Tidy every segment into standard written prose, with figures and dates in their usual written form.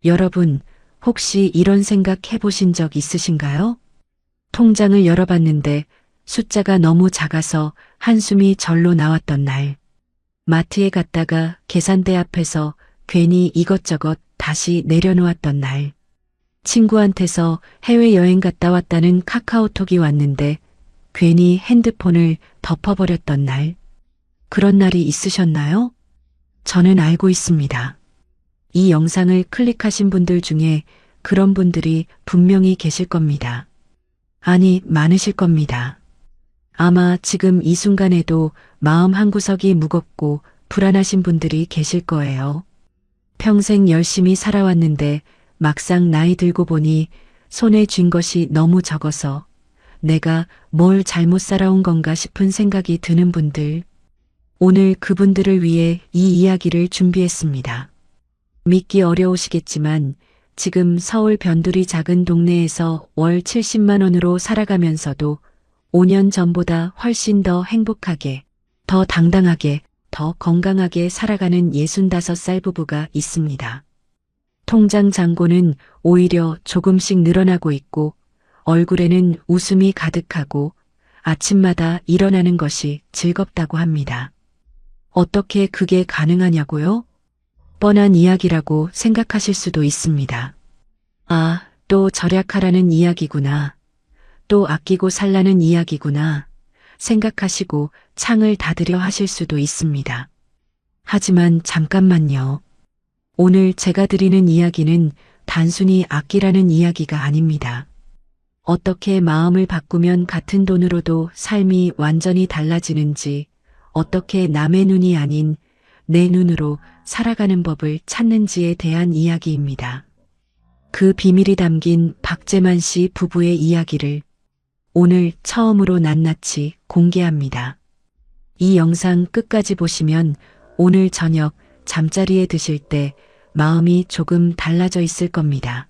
여러분, 혹시 이런 생각 해보신 적 있으신가요? 통장을 열어봤는데 숫자가 너무 작아서 한숨이 절로 나왔던 날. 마트에 갔다가 계산대 앞에서 괜히 이것저것 다시 내려놓았던 날. 친구한테서 해외여행 갔다 왔다는 카카오톡이 왔는데 괜히 핸드폰을 덮어버렸던 날. 그런 날이 있으셨나요? 저는 알고 있습니다. 이 영상을 클릭하신 분들 중에 그런 분들이 분명히 계실 겁니다. 아니, 많으실 겁니다. 아마 지금 이 순간에도 마음 한구석이 무겁고 불안하신 분들이 계실 거예요. 평생 열심히 살아왔는데 막상 나이 들고 보니 손에 쥔 것이 너무 적어서 내가 뭘 잘못 살아온 건가 싶은 생각이 드는 분들. 오늘 그분들을 위해 이 이야기를 준비했습니다. 믿기 어려우시겠지만 지금 서울 변두리 작은 동네에서 월 70만 원으로 살아가면서도 5년 전보다 훨씬 더 행복하게, 더 당당하게, 더 건강하게 살아가는 65살 부부가 있습니다. 통장 잔고는 오히려 조금씩 늘어나고 있고 얼굴에는 웃음이 가득하고 아침마다 일어나는 것이 즐겁다고 합니다. 어떻게 그게 가능하냐고요? 뻔한 이야기라고 생각하실 수도 있습니다. 아, 또 절약하라는 이야기구나. 또 아끼고 살라는 이야기구나. 생각하시고 창을 닫으려 하실 수도 있습니다. 하지만 잠깐만요. 오늘 제가 드리는 이야기는 단순히 아끼라는 이야기가 아닙니다. 어떻게 마음을 바꾸면 같은 돈으로도 삶이 완전히 달라지는지, 어떻게 남의 눈이 아닌 내 눈으로 살아가는 법을 찾는지에 대한 이야기입니다. 그 비밀이 담긴 박재만 씨 부부의 이야기를 오늘 처음으로 낱낱이 공개합니다. 이 영상 끝까지 보시면 오늘 저녁 잠자리에 드실 때 마음이 조금 달라져 있을 겁니다.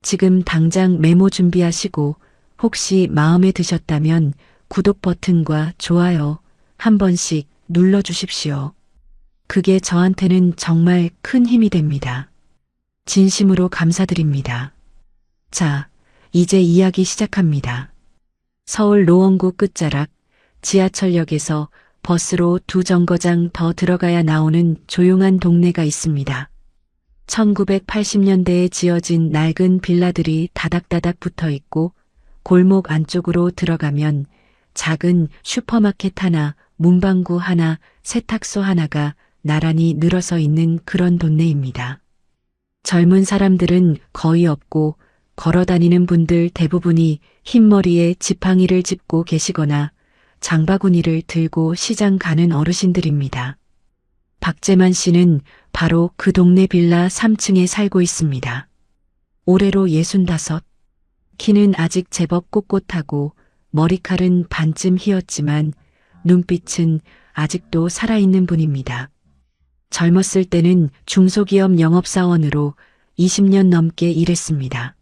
지금 당장 메모 준비하시고 혹시 마음에 드셨다면 구독 버튼과 좋아요 한 번씩 눌러주십시오. 그게 저한테는 정말 큰 힘이 됩니다. 진심으로 감사드립니다. 자, 이제 이야기 시작합니다. 서울 노원구 끝자락 지하철역에서 버스로 2정거장 더 들어가야 나오는 조용한 동네가 있습니다. 1980년대에 지어진 낡은 빌라들이 다닥다닥 붙어 있고 골목 안쪽으로 들어가면 작은 슈퍼마켓 하나, 문방구 하나, 세탁소 하나가 나란히 늘어서 있는 그런 동네입니다. 젊은 사람들은 거의 없고 걸어다니는 분들 대부분이 흰머리에 지팡이를 짚고 계시거나 장바구니를 들고 시장 가는 어르신들입니다. 박재만 씨는 바로 그 동네 빌라 3층에 살고 있습니다. 올해로 65, 키는 아직 제법 꼿꼿하고 머리칼은 반쯤 휘었지만 눈빛은 아직도 살아있는 분입니다. 젊었을 때는 중소기업 영업사원으로 20년 넘게 일했습니다.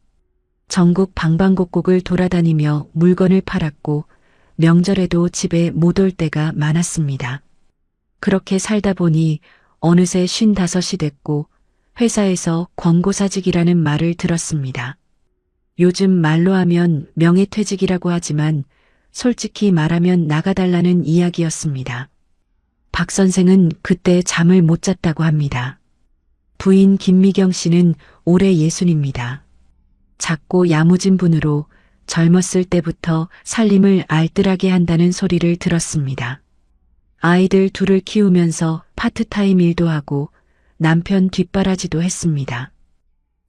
전국 방방곡곡을 돌아다니며 물건을 팔았고 명절에도 집에 못 올 때가 많았습니다. 그렇게 살다 보니 어느새 55이 됐고 회사에서 권고사직이라는 말을 들었습니다. 요즘 말로 하면 명예퇴직이라고 하지만 솔직히 말하면 나가달라는 이야기였습니다. 박 선생은 그때 잠을 못 잤다고 합니다. 부인 김미경 씨는 올해 60입니다. 작고 야무진 분으로 젊었을 때부터 살림을 알뜰하게 한다는 소리를 들었습니다. 아이들 둘을 키우면서 파트타임 일도 하고 남편 뒷바라지도 했습니다.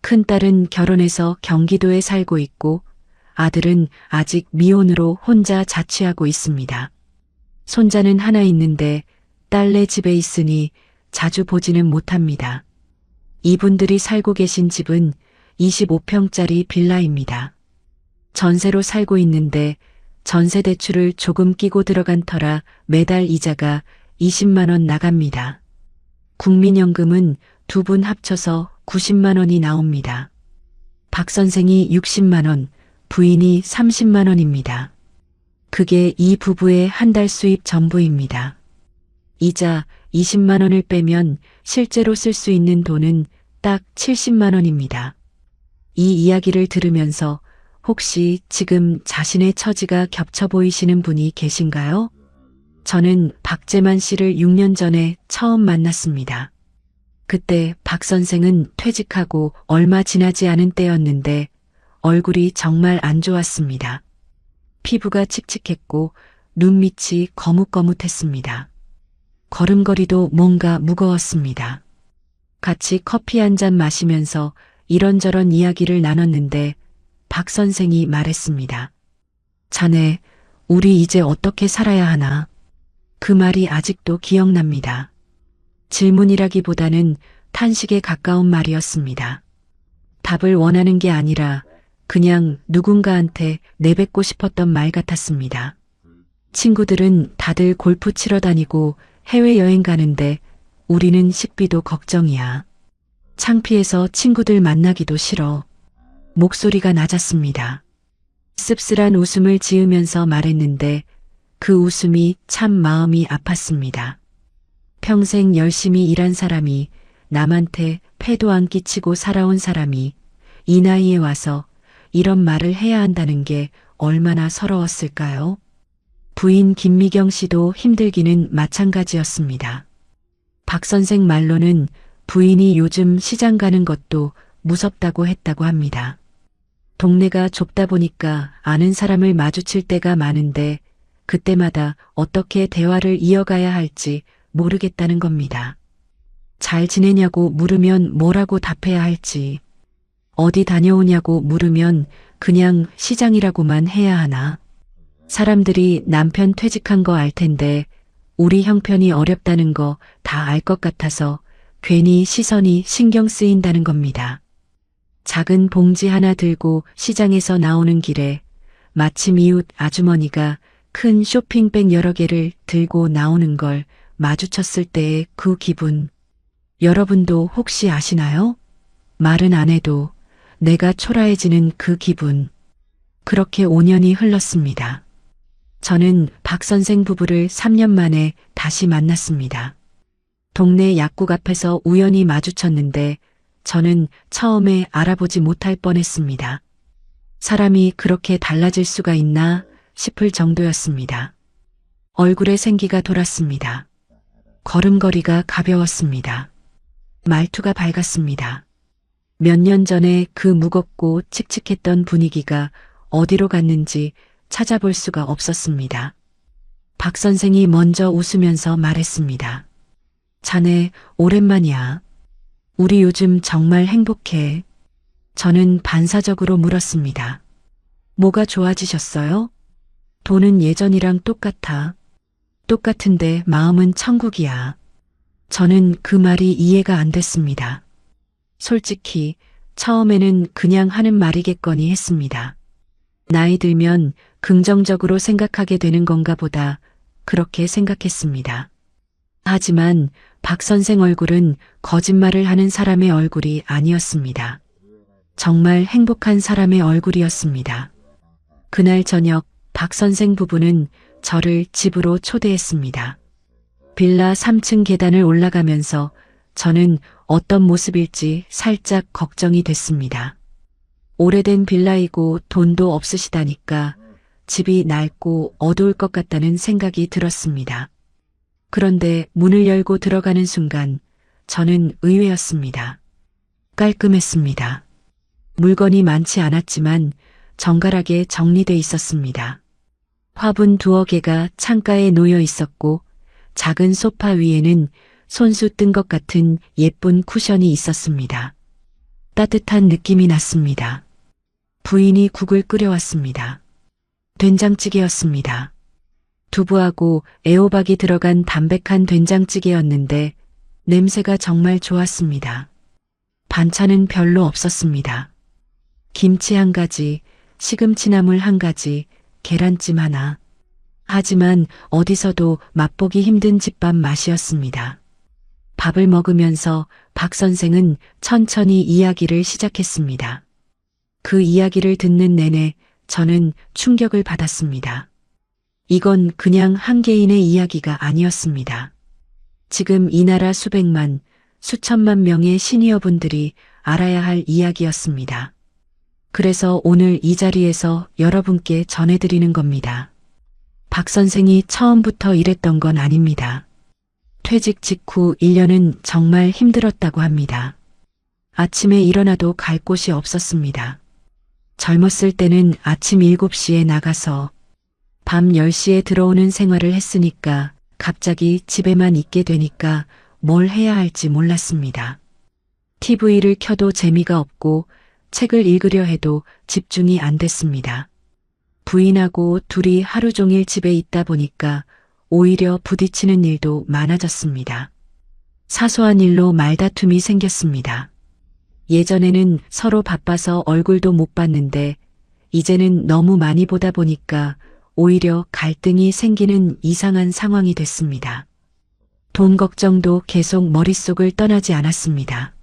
큰딸은 결혼해서 경기도에 살고 있고 아들은 아직 미혼으로 혼자 자취하고 있습니다. 손자는 하나 있는데 딸네 집에 있으니 자주 보지는 못합니다. 이분들이 살고 계신 집은 25평짜리 빌라입니다. 전세로 살고 있는데 전세 대출을 조금 끼고 들어간 터라 매달 이자가 20만 원 나갑니다. 국민연금은 두 분 합쳐서 90만 원이 나옵니다. 박 선생이 60만 원, 부인이 30만 원입니다. 그게 이 부부의 한 달 수입 전부입니다. 이자 20만 원을 빼면 실제로 쓸 수 있는 돈은 딱 70만 원입니다. 이 이야기를 들으면서 혹시 지금 자신의 처지가 겹쳐 보이시는 분이 계신가요? 저는 박재만 씨를 6년 전에 처음 만났습니다. 그때 박 선생은 퇴직하고 얼마 지나지 않은 때였는데 얼굴이 정말 안 좋았습니다. 피부가 칙칙했고 눈밑이 거뭇거뭇했습니다. 걸음걸이도 뭔가 무거웠습니다. 같이 커피 한 잔 마시면서 이런저런 이야기를 나눴는데 박 선생이 말했습니다. 자네, 우리 이제 어떻게 살아야 하나? 그 말이 아직도 기억납니다. 질문이라기보다는 탄식에 가까운 말이었습니다. 답을 원하는 게 아니라 그냥 누군가한테 내뱉고 싶었던 말 같았습니다. 친구들은 다들 골프 치러 다니고 해외여행 가는데 우리는 식비도 걱정이야. 창피해서 친구들 만나기도 싫어. 목소리가 낮았습니다. 씁쓸한 웃음을 지으면서 말했는데 그 웃음이 참 마음이 아팠습니다. 평생 열심히 일한 사람이, 남한테 패도 안 끼치고 살아온 사람이 이 나이에 와서 이런 말을 해야 한다는 게 얼마나 서러웠을까요? 부인 김미경 씨도 힘들기는 마찬가지였습니다. 박 선생 말로는 부인이 요즘 시장 가는 것도 무섭다고 했다고 합니다. 동네가 좁다 보니까 아는 사람을 마주칠 때가 많은데 그때마다 어떻게 대화를 이어가야 할지 모르겠다는 겁니다. 잘 지내냐고 물으면 뭐라고 답해야 할지, 어디 다녀오냐고 물으면 그냥 시장이라고만 해야 하나. 사람들이 남편 퇴직한 거 알 텐데 우리 형편이 어렵다는 거 다 알 것 같아서 괜히 시선이 신경 쓰인다는 겁니다. 작은 봉지 하나 들고 시장에서 나오는 길에 마침 이웃 아주머니가 큰 쇼핑백 여러 개를 들고 나오는 걸 마주쳤을 때의 그 기분. 여러분도 혹시 아시나요? 말은 안 해도 내가 초라해지는 그 기분. 그렇게 5년이 흘렀습니다. 저는 박 선생 부부를 3년 만에 다시 만났습니다. 동네 약국 앞에서 우연히 마주쳤는데 저는 처음에 알아보지 못할 뻔했습니다. 사람이 그렇게 달라질 수가 있나 싶을 정도였습니다. 얼굴에 생기가 돌았습니다. 걸음걸이가 가벼웠습니다. 말투가 밝았습니다. 몇 년 전에 그 무겁고 칙칙했던 분위기가 어디로 갔는지 찾아볼 수가 없었습니다. 박 선생이 먼저 웃으면서 말했습니다. 자네, 오랜만이야. 우리 요즘 정말 행복해. 저는 반사적으로 물었습니다. 뭐가 좋아지셨어요? 돈은 예전이랑 똑같아. 똑같은데 마음은 천국이야. 저는 그 말이 이해가 안 됐습니다. 솔직히 처음에는 그냥 하는 말이겠거니 했습니다. 나이 들면 긍정적으로 생각하게 되는 건가 보다 그렇게 생각했습니다. 하지만 박 선생 얼굴은 거짓말을 하는 사람의 얼굴이 아니었습니다. 정말 행복한 사람의 얼굴이었습니다. 그날 저녁 박 선생 부부는 저를 집으로 초대했습니다. 빌라 3층 계단을 올라가면서 저는 어떤 모습일지 살짝 걱정이 됐습니다. 오래된 빌라이고 돈도 없으시다니까 집이 낡고 어두울 것 같다는 생각이 들었습니다. 그런데 문을 열고 들어가는 순간 저는 의외였습니다. 깔끔했습니다. 물건이 많지 않았지만 정갈하게 정리돼 있었습니다. 화분 2개가 창가에 놓여 있었고 작은 소파 위에는 손수 뜬 것 같은 예쁜 쿠션이 있었습니다. 따뜻한 느낌이 났습니다. 부인이 국을 끓여왔습니다. 된장찌개였습니다. 두부하고 애호박이 들어간 담백한 된장찌개였는데 냄새가 정말 좋았습니다. 반찬은 별로 없었습니다. 김치 1가지, 시금치나물 1가지, 계란찜 하나. 하지만 어디서도 맛보기 힘든 집밥 맛이었습니다. 밥을 먹으면서 박 선생은 천천히 이야기를 시작했습니다. 그 이야기를 듣는 내내 저는 충격을 받았습니다. 이건 그냥 한 개인의 이야기가 아니었습니다. 지금 이 나라 수백만, 수천만 명의 시니어분들이 알아야 할 이야기였습니다. 그래서 오늘 이 자리에서 여러분께 전해드리는 겁니다. 박 선생이 처음부터 이랬던 건 아닙니다. 퇴직 직후 1년은 정말 힘들었다고 합니다. 아침에 일어나도 갈 곳이 없었습니다. 젊었을 때는 아침 7시에 나가서 밤 10시에 들어오는 생활을 했으니까 갑자기 집에만 있게 되니까 뭘 해야 할지 몰랐습니다. TV를 켜도 재미가 없고 책을 읽으려 해도 집중이 안 됐습니다. 부인하고 둘이 하루 종일 집에 있다 보니까 오히려 부딪히는 일도 많아졌습니다. 사소한 일로 말다툼이 생겼습니다. 예전에는 서로 바빠서 얼굴도 못 봤는데 이제는 너무 많이 보다 보니까 오히려 갈등이 생기는 이상한 상황이 됐습니다. 돈 걱정도 계속 머릿속을 떠나지 않았습니다.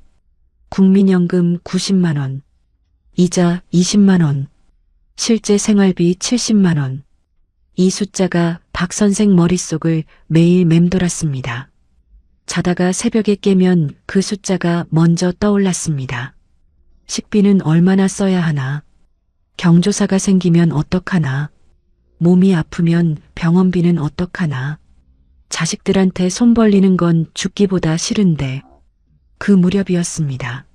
국민연금 90만 원, 이자 20만 원, 실제 생활비 70만 원. 이 숫자가 박 선생 머릿속을 매일 맴돌았습니다. 자다가 새벽에 깨면 그 숫자가 먼저 떠올랐습니다. 식비는 얼마나 써야 하나? 경조사가 생기면 어떡하나? 몸이 아프면 병원비는 어떡하나? 자식들한테 손 벌리는 건 죽기보다 싫은데 그 무렵이었습니다.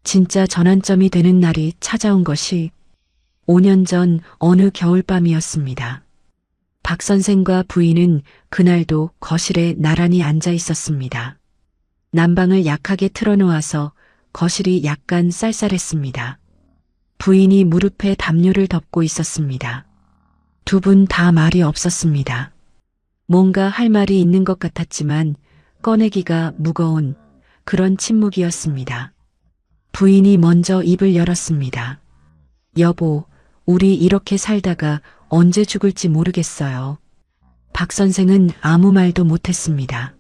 진짜 전환점이 되는 날이 찾아온 것이 5년 전 어느 겨울밤이었습니다. 박 선생과 부인은 그날도 거실에 나란히 앉아 있었습니다. 난방을 약하게 틀어놓아서 거실이 약간 쌀쌀했습니다. 부인이 무릎에 담요를 덮고 있었습니다. 두 분 다 말이 없었습니다. 뭔가 할 말이 있는 것 같았지만 꺼내기가 무거운 그런 침묵이었습니다. 부인이 먼저 입을 열었습니다. 여보, 우리 이렇게 살다가 언제 죽을지 모르겠어요. 박 선생은 아무 말도 못했습니다.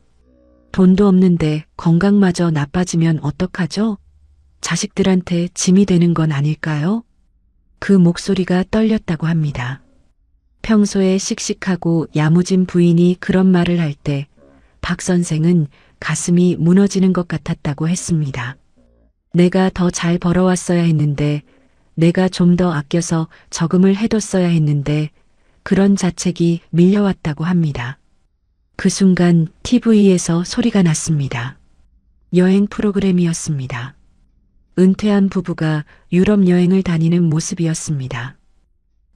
돈도 없는데 건강마저 나빠지면 어떡하죠? 자식들한테 짐이 되는 건 아닐까요? 그 목소리가 떨렸다고 합니다. 평소에 씩씩하고 야무진 부인이 그런 말을 할 때 박 선생은 가슴이 무너지는 것 같았다고 했습니다. 내가 더 잘 벌어왔어야 했는데 내가 좀 더 아껴서 저금을 해뒀어야 했는데 그런 자책이 밀려왔다고 합니다. 그 순간 TV에서 소리가 났습니다. 여행 프로그램이었습니다. 은퇴한 부부가 유럽 여행을 다니는 모습이었습니다.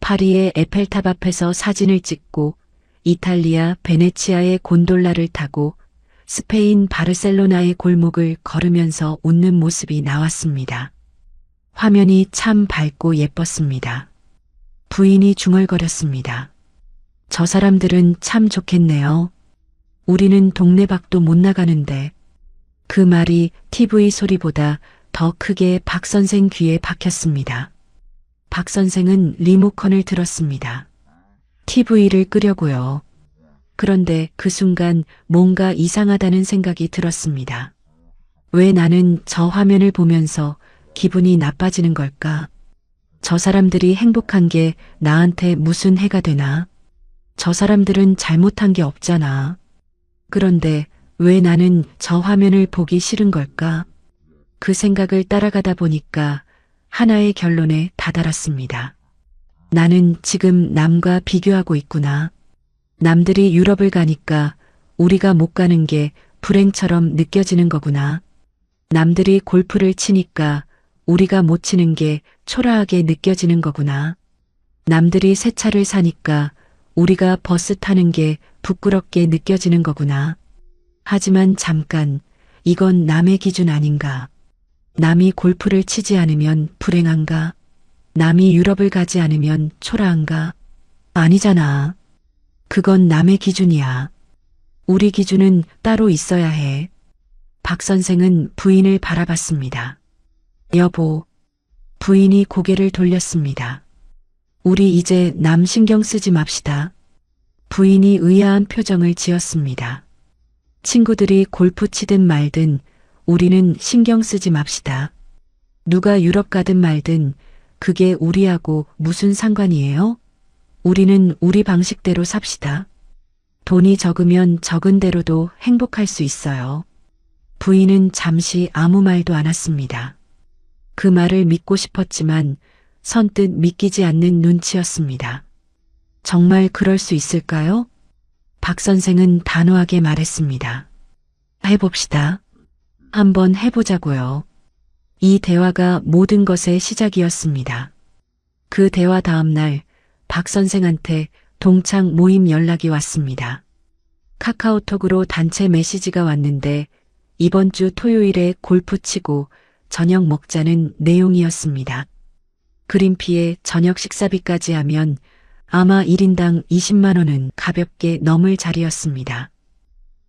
파리의 에펠탑 앞에서 사진을 찍고 이탈리아 베네치아의 곤돌라를 타고 스페인 바르셀로나의 골목을 걸으면서 웃는 모습이 나왔습니다. 화면이 참 밝고 예뻤습니다. 부인이 중얼거렸습니다. 저 사람들은 참 좋겠네요. 우리는 동네 밖도 못 나가는데. 그 말이 TV 소리보다 더 크게 박 선생 귀에 박혔습니다. 박 선생은 리모컨을 들었습니다. TV를 끄려고요. 그런데 그 순간 뭔가 이상하다는 생각이 들었습니다. 왜 나는 저 화면을 보면서 기분이 나빠지는 걸까? 저 사람들이 행복한 게 나한테 무슨 해가 되나? 저 사람들은 잘못한 게 없잖아. 그런데 왜 나는 저 화면을 보기 싫은 걸까? 그 생각을 따라가다 보니까 하나의 결론에 다다랐습니다. 나는 지금 남과 비교하고 있구나. 남들이 유럽을 가니까 우리가 못 가는 게 불행처럼 느껴지는 거구나. 남들이 골프를 치니까 우리가 못 치는 게 초라하게 느껴지는 거구나. 남들이 새 차를 사니까 우리가 버스 타는 게 부끄럽게 느껴지는 거구나. 하지만 잠깐, 이건 남의 기준 아닌가? 남이 골프를 치지 않으면 불행한가? 남이 유럽을 가지 않으면 초라한가? 아니잖아. 그건 남의 기준이야. 우리 기준은 따로 있어야 해. 박 선생은 부인을 바라봤습니다. 여보, 부인이 고개를 돌렸습니다. 우리 이제 남 신경 쓰지 맙시다. 부인이 의아한 표정을 지었습니다. 친구들이 골프 치든 말든 우리는 신경 쓰지 맙시다. 누가 유럽 가든 말든 그게 우리하고 무슨 상관이에요? 우리는 우리 방식대로 삽시다. 돈이 적으면 적은 대로도 행복할 수 있어요. 부인은 잠시 아무 말도 않았습니다. 그 말을 믿고 싶었지만 선뜻 믿기지 않는 눈치였습니다. 정말 그럴 수 있을까요? 박 선생은 단호하게 말했습니다. 해봅시다. 한번 해보자고요. 이 대화가 모든 것의 시작이었습니다. 그 대화 다음 날 박 선생한테 동창 모임 연락이 왔습니다. 카카오톡으로 단체 메시지가 왔는데 이번 주 토요일에 골프 치고 저녁 먹자는 내용이었습니다. 그린피에 저녁 식사비까지 하면 아마 1인당 20만 원은 가볍게 넘을 자리였습니다.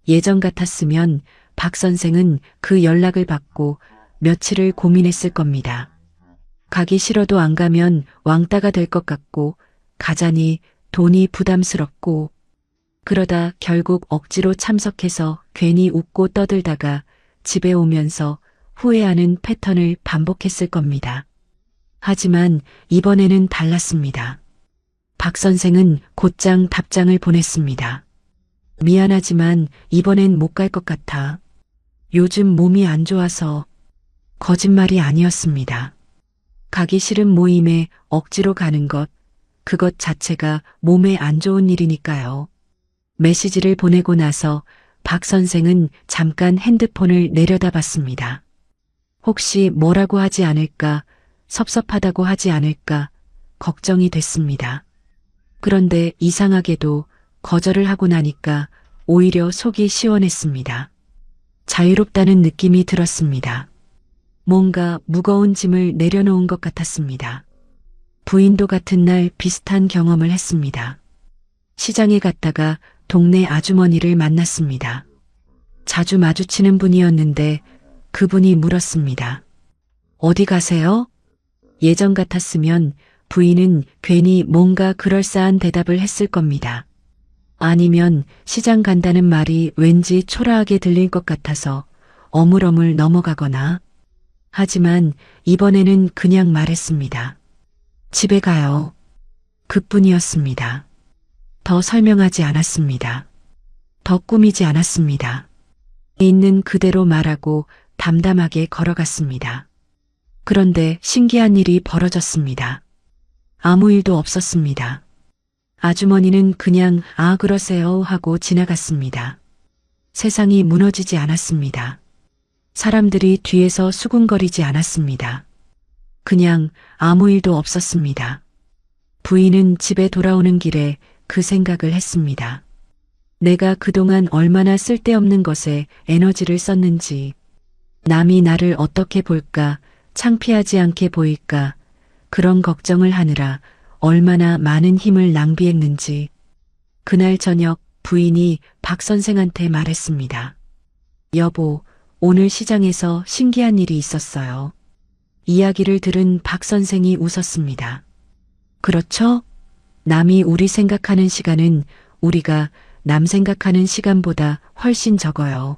예전 같았으면 박 선생은 그 연락을 받고 며칠을 고민했을 겁니다. 가기 싫어도 안 가면 왕따가 될 것 같고 가자니 돈이 부담스럽고 그러다 결국 억지로 참석해서 괜히 웃고 떠들다가 집에 오면서 후회하는 패턴을 반복했을 겁니다. 하지만 이번에는 달랐습니다. 박 선생은 곧장 답장을 보냈습니다. 미안하지만 이번엔 못 갈 것 같아. 요즘 몸이 안 좋아서. 거짓말이 아니었습니다. 가기 싫은 모임에 억지로 가는 것, 그것 자체가 몸에 안 좋은 일이니까요. 메시지를 보내고 나서 박 선생은 잠깐 핸드폰을 내려다봤습니다. 혹시 뭐라고 하지 않을까, 섭섭하다고 하지 않을까 걱정이 됐습니다. 그런데 이상하게도 거절을 하고 나니까 오히려 속이 시원했습니다. 자유롭다는 느낌이 들었습니다. 뭔가 무거운 짐을 내려놓은 것 같았습니다. 부인도 같은 날 비슷한 경험을 했습니다. 시장에 갔다가 동네 아주머니를 만났습니다. 자주 마주치는 분이었는데 그분이 물었습니다. 어디 가세요? 예전 같았으면 부인은 괜히 뭔가 그럴싸한 대답을 했을 겁니다. 아니면 시장 간다는 말이 왠지 초라하게 들릴 것 같아서 어물어물 넘어가거나. 하지만 이번에는 그냥 말했습니다. 집에 가요. 그뿐이었습니다. 더 설명하지 않았습니다. 더 꾸미지 않았습니다. 있는 그대로 말하고 담담하게 걸어갔습니다. 그런데 신기한 일이 벌어졌습니다. 아무 일도 없었습니다. 아주머니는 그냥 아 그러세요 하고 지나갔습니다. 세상이 무너지지 않았습니다. 사람들이 뒤에서 수군거리지 않았습니다. 그냥 아무 일도 없었습니다. 부인은 집에 돌아오는 길에 그 생각을 했습니다. 내가 그동안 얼마나 쓸데없는 것에 에너지를 썼는지, 남이 나를 어떻게 볼까, 창피하지 않게 보일까, 그런 걱정을 하느라 얼마나 많은 힘을 낭비했는지. 그날 저녁 부인이 박 선생한테 말했습니다. 여보, 오늘 시장에서 신기한 일이 있었어요. 이야기를 들은 박 선생이 웃었습니다. 그렇죠? 남이 우리 생각하는 시간은 우리가 남 생각하는 시간보다 훨씬 적어요.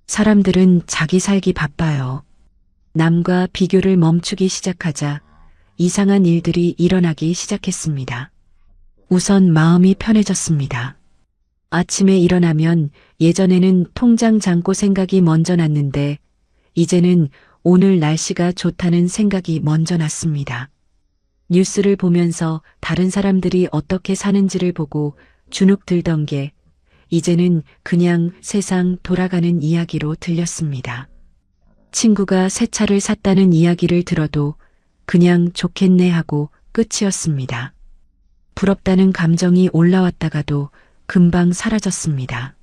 사람들은 자기 살기 바빠요. 남과 비교를 멈추기 시작하자 이상한 일들이 일어나기 시작했습니다. 우선 마음이 편해졌습니다. 아침에 일어나면 예전에는 통장 잔고 생각이 먼저 났는데 이제는 오늘 날씨가 좋다는 생각이 먼저 났습니다. 뉴스를 보면서 다른 사람들이 어떻게 사는지를 보고 주눅 들던 게 이제는 그냥 세상 돌아가는 이야기로 들렸습니다. 친구가 새 차를 샀다는 이야기를 들어도 그냥 좋겠네 하고 끝이었습니다. 부럽다는 감정이 올라왔다가도 금방 사라졌습니다.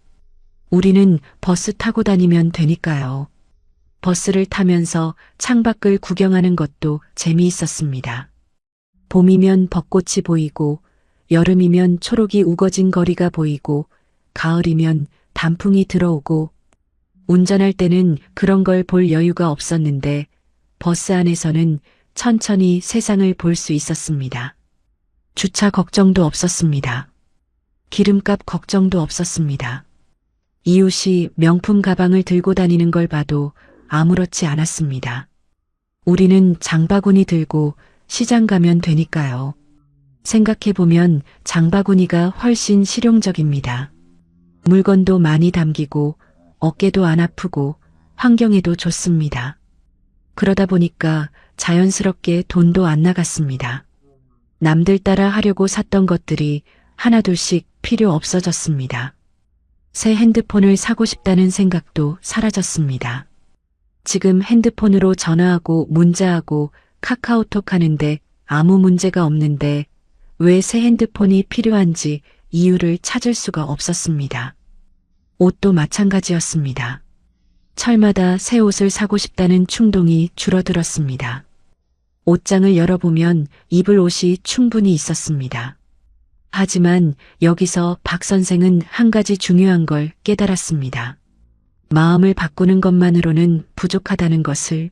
우리는 버스 타고 다니면 되니까요. 버스를 타면서 창밖을 구경하는 것도 재미있었습니다. 봄이면 벚꽃이 보이고 여름이면 초록이 우거진 거리가 보이고 가을이면 단풍이 들어오고 운전할 때는 그런 걸 볼 여유가 없었는데 버스 안에서는 천천히 세상을 볼 수 있었습니다. 주차 걱정도 없었습니다. 기름값 걱정도 없었습니다. 이웃이 명품 가방을 들고 다니는 걸 봐도 아무렇지 않았습니다. 우리는 장바구니 들고 시장 가면 되니까요. 생각해보면 장바구니가 훨씬 실용적입니다. 물건도 많이 담기고 어깨도 안 아프고 환경에도 좋습니다. 그러다 보니까 자연스럽게 돈도 안 나갔습니다. 남들 따라 하려고 샀던 것들이 하나둘씩 필요 없어졌습니다. 새 핸드폰을 사고 싶다는 생각도 사라졌습니다. 지금 핸드폰으로 전화하고 문자하고 카카오톡 하는데 아무 문제가 없는데 왜 새 핸드폰이 필요한지 이유를 찾을 수가 없었습니다. 옷도 마찬가지였습니다. 철마다 새 옷을 사고 싶다는 충동이 줄어들었습니다. 옷장을 열어보면 입을 옷이 충분히 있었습니다. 하지만 여기서 박 선생은 한 가지 중요한 걸 깨달았습니다. 마음을 바꾸는 것만으로는 부족하다는 것을.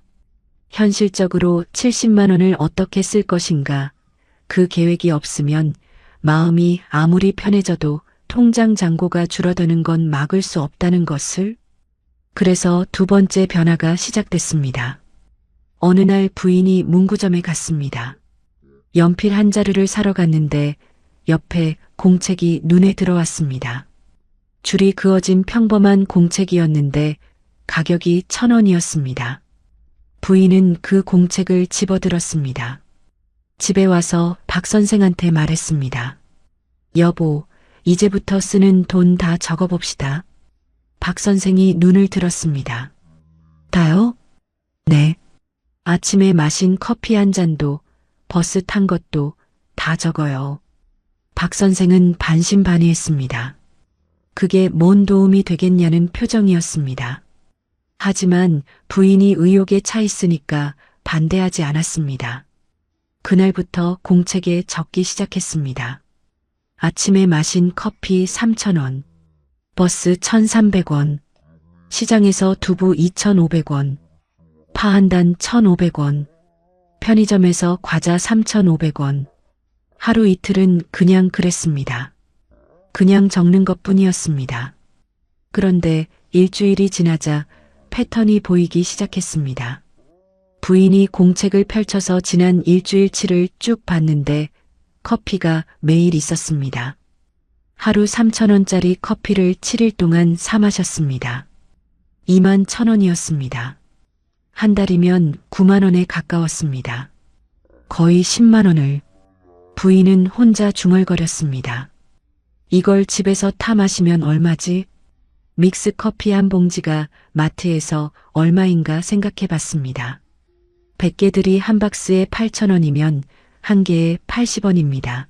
현실적으로 70만 원을 어떻게 쓸 것인가, 그 계획이 없으면 마음이 아무리 편해져도 통장 잔고가 줄어드는 건 막을 수 없다는 것을. 그래서 두 번째 변화가 시작됐습니다. 어느 날 부인이 문구점에 갔습니다. 연필 한 자루를 사러 갔는데 옆에 공책이 눈에 들어왔습니다. 줄이 그어진 평범한 공책이었는데 가격이 1,000원이었습니다. 부인은 그 공책을 집어들었습니다. 집에 와서 박 선생한테 말했습니다. 여보, 이제부터 쓰는 돈 다 적어봅시다. 박 선생이 눈을 들었습니다. 다요? 네. 아침에 마신 커피 한 잔도, 버스 탄 것도 다 적어요. 박 선생은 반신반의했습니다. 그게 뭔 도움이 되겠냐는 표정이었습니다. 하지만 부인이 의욕에 차 있으니까 반대하지 않았습니다. 그날부터 공책에 적기 시작했습니다. 아침에 마신 커피 3,000원, 버스 1,300원, 시장에서 두부 2,500원, 파 한 단 1,500원, 편의점에서 과자 3,500원. 하루 이틀은 그냥 그랬습니다. 그냥 적는 것뿐이었습니다. 그런데 일주일이 지나자 패턴이 보이기 시작했습니다. 부인이 공책을 펼쳐서 지난 일주일치를 쭉 봤는데 커피가 매일 있었습니다. 하루 3,000원짜리 커피를 7일 동안 사 마셨습니다. 21,000원이었습니다. 한 달이면 9만 원에 가까웠습니다. 거의 10만 원을. 부인은 혼자 중얼거렸습니다. 이걸 집에서 타 마시면 얼마지? 믹스 커피 한 봉지가 마트에서 얼마인가 생각해 봤습니다. 100개들이 한 박스에 8,000원이면 한 개에 80원입니다.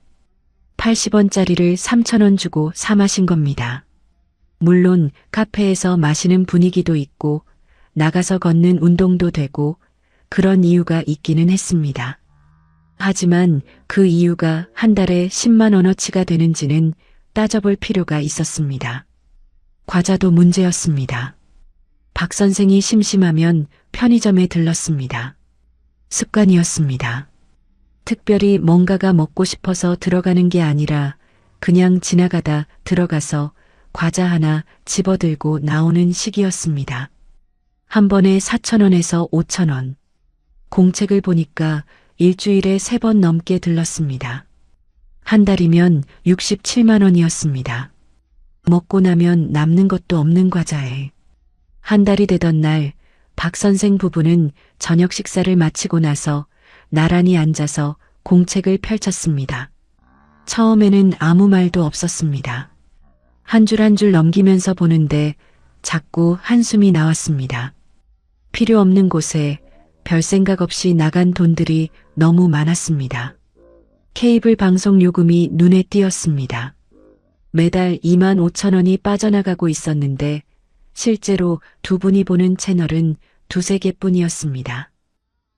80원짜리를 3,000원 주고 사 마신 겁니다. 물론 카페에서 마시는 분위기도 있고 나가서 걷는 운동도 되고 그런 이유가 있기는 했습니다. 하지만 그 이유가 한 달에 10만 원어치가 되는지는 따져볼 필요가 있었습니다. 과자도 문제였습니다. 박 선생이 심심하면 편의점에 들렀습니다. 습관이었습니다. 특별히 뭔가가 먹고 싶어서 들어가는 게 아니라 그냥 지나가다 들어가서 과자 하나 집어들고 나오는 식이었습니다. 한 번에 4,000원에서 5,000원. 공책을 보니까 일주일에 3번 넘게 들렀습니다. 한 달이면 67만 원이었습니다. 먹고 나면 남는 것도 없는 과자에. 한 달이 되던 날 박 선생 부부는 저녁 식사를 마치고 나서 나란히 앉아서 공책을 펼쳤습니다. 처음에는 아무 말도 없었습니다. 한 줄 한 줄 넘기면서 보는데 자꾸 한숨이 나왔습니다. 필요 없는 곳에 별 생각 없이 나간 돈들이 너무 많았습니다. 케이블 방송 요금이 눈에 띄었습니다. 매달 25,000원이 빠져나가고 있었는데 실제로 두 분이 보는 채널은 두세 개뿐이었습니다.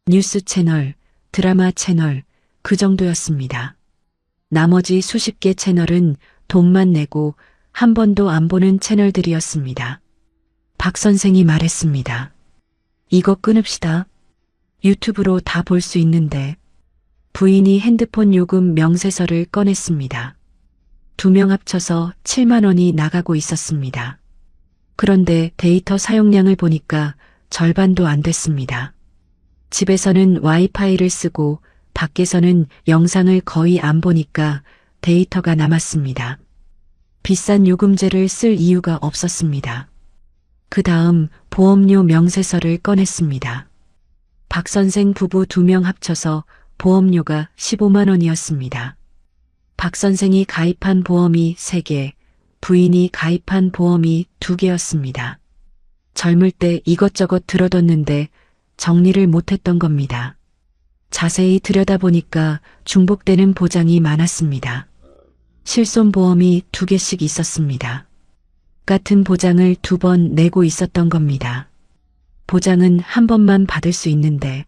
뉴스 채널, 드라마 채널, 그 정도였습니다. 나머지 수십 개 채널은 돈만 내고 한 번도 안 보는 채널들이었습니다. 박 선생이 말했습니다. 이거 끊읍시다. 유튜브로 다 볼 수 있는데. 부인이 핸드폰 요금 명세서를 꺼냈습니다. 2명 합쳐서 7만 원이 나가고 있었습니다. 그런데 데이터 사용량을 보니까 절반도 안 됐습니다. 집에서는 와이파이를 쓰고 밖에서는 영상을 거의 안 보니까 데이터가 남았습니다. 비싼 요금제를 쓸 이유가 없었습니다. 그 다음 보험료 명세서를 꺼냈습니다. 박 선생 부부 2명 합쳐서 보험료가 15만 원이었습니다. 박 선생이 가입한 보험이 3개, 부인이 가입한 보험이 2개였습니다. 젊을 때 이것저것 들어뒀는데 정리를 못했던 겁니다. 자세히 들여다보니까 중복되는 보장이 많았습니다. 실손보험이 2개씩 있었습니다. 같은 보장을 2번 내고 있었던 겁니다. 보장은 한 번만 받을 수 있는데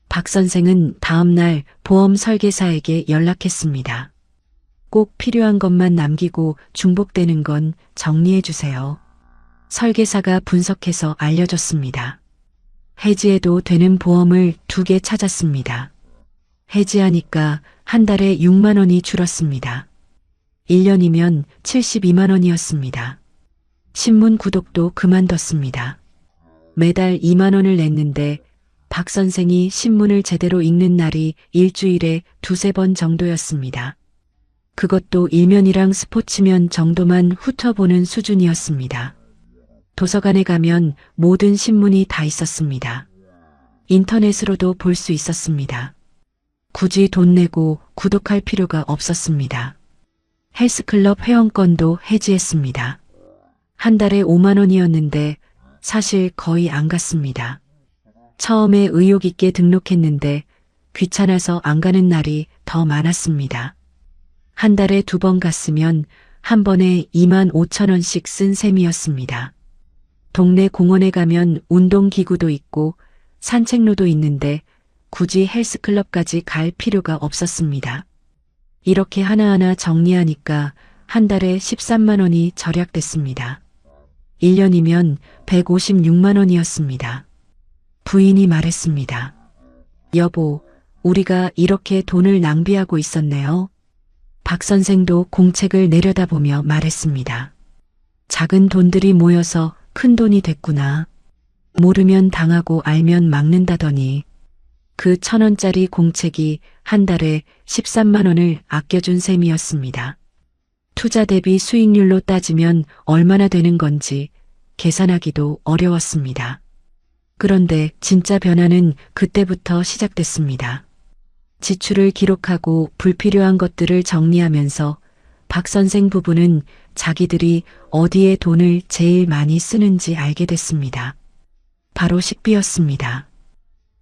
박 선생은 다음날 보험 설계사에게 연락했습니다. 꼭 필요한 것만 남기고 중복되는 건 정리해 주세요. 설계사가 분석해서 알려줬습니다. 해지해도 되는 보험을 2개 찾았습니다. 해지하니까 한 달에 6만 원이 줄었습니다. 1년이면 72만 원이었습니다. 신문 구독도 그만뒀습니다. 매달 2만 원을 냈는데 박 선생이 신문을 제대로 읽는 날이 일주일에 2~3번 정도였습니다. 그것도 일면이랑 스포츠면 정도만 훑어보는 수준이었습니다. 도서관에 가면 모든 신문이 다 있었습니다. 인터넷으로도 볼 수 있었습니다. 굳이 돈 내고 구독할 필요가 없었습니다. 헬스클럽 회원권도 해지했습니다. 한 달에 5만 원이었는데 사실 거의 안 갔습니다. 처음에 의욕 있게 등록했는데 귀찮아서 안 가는 날이 더 많았습니다. 한 달에 2번 갔으면 한 번에 2만 5천 원씩 쓴 셈이었습니다. 동네 공원에 가면 운동기구도 있고 산책로도 있는데 굳이 헬스클럽까지 갈 필요가 없었습니다. 이렇게 하나하나 정리하니까 한 달에 13만 원이 절약됐습니다. 1년이면 156만 원이었습니다. 부인이 말했습니다. 여보, 우리가 이렇게 돈을 낭비하고 있었네요. 박 선생도 공책을 내려다보며 말했습니다. 작은 돈들이 모여서 큰 돈이 됐구나. 모르면 당하고 알면 막는다더니 그 1,000원짜리 공책이 한 달에 13만 원을 아껴준 셈이었습니다. 투자 대비 수익률로 따지면 얼마나 되는 건지 계산하기도 어려웠습니다. 그런데 진짜 변화는 그때부터 시작됐습니다. 지출을 기록하고 불필요한 것들을 정리하면서 박 선생 부부는 자기들이 어디에 돈을 제일 많이 쓰는지 알게 됐습니다. 바로 식비였습니다.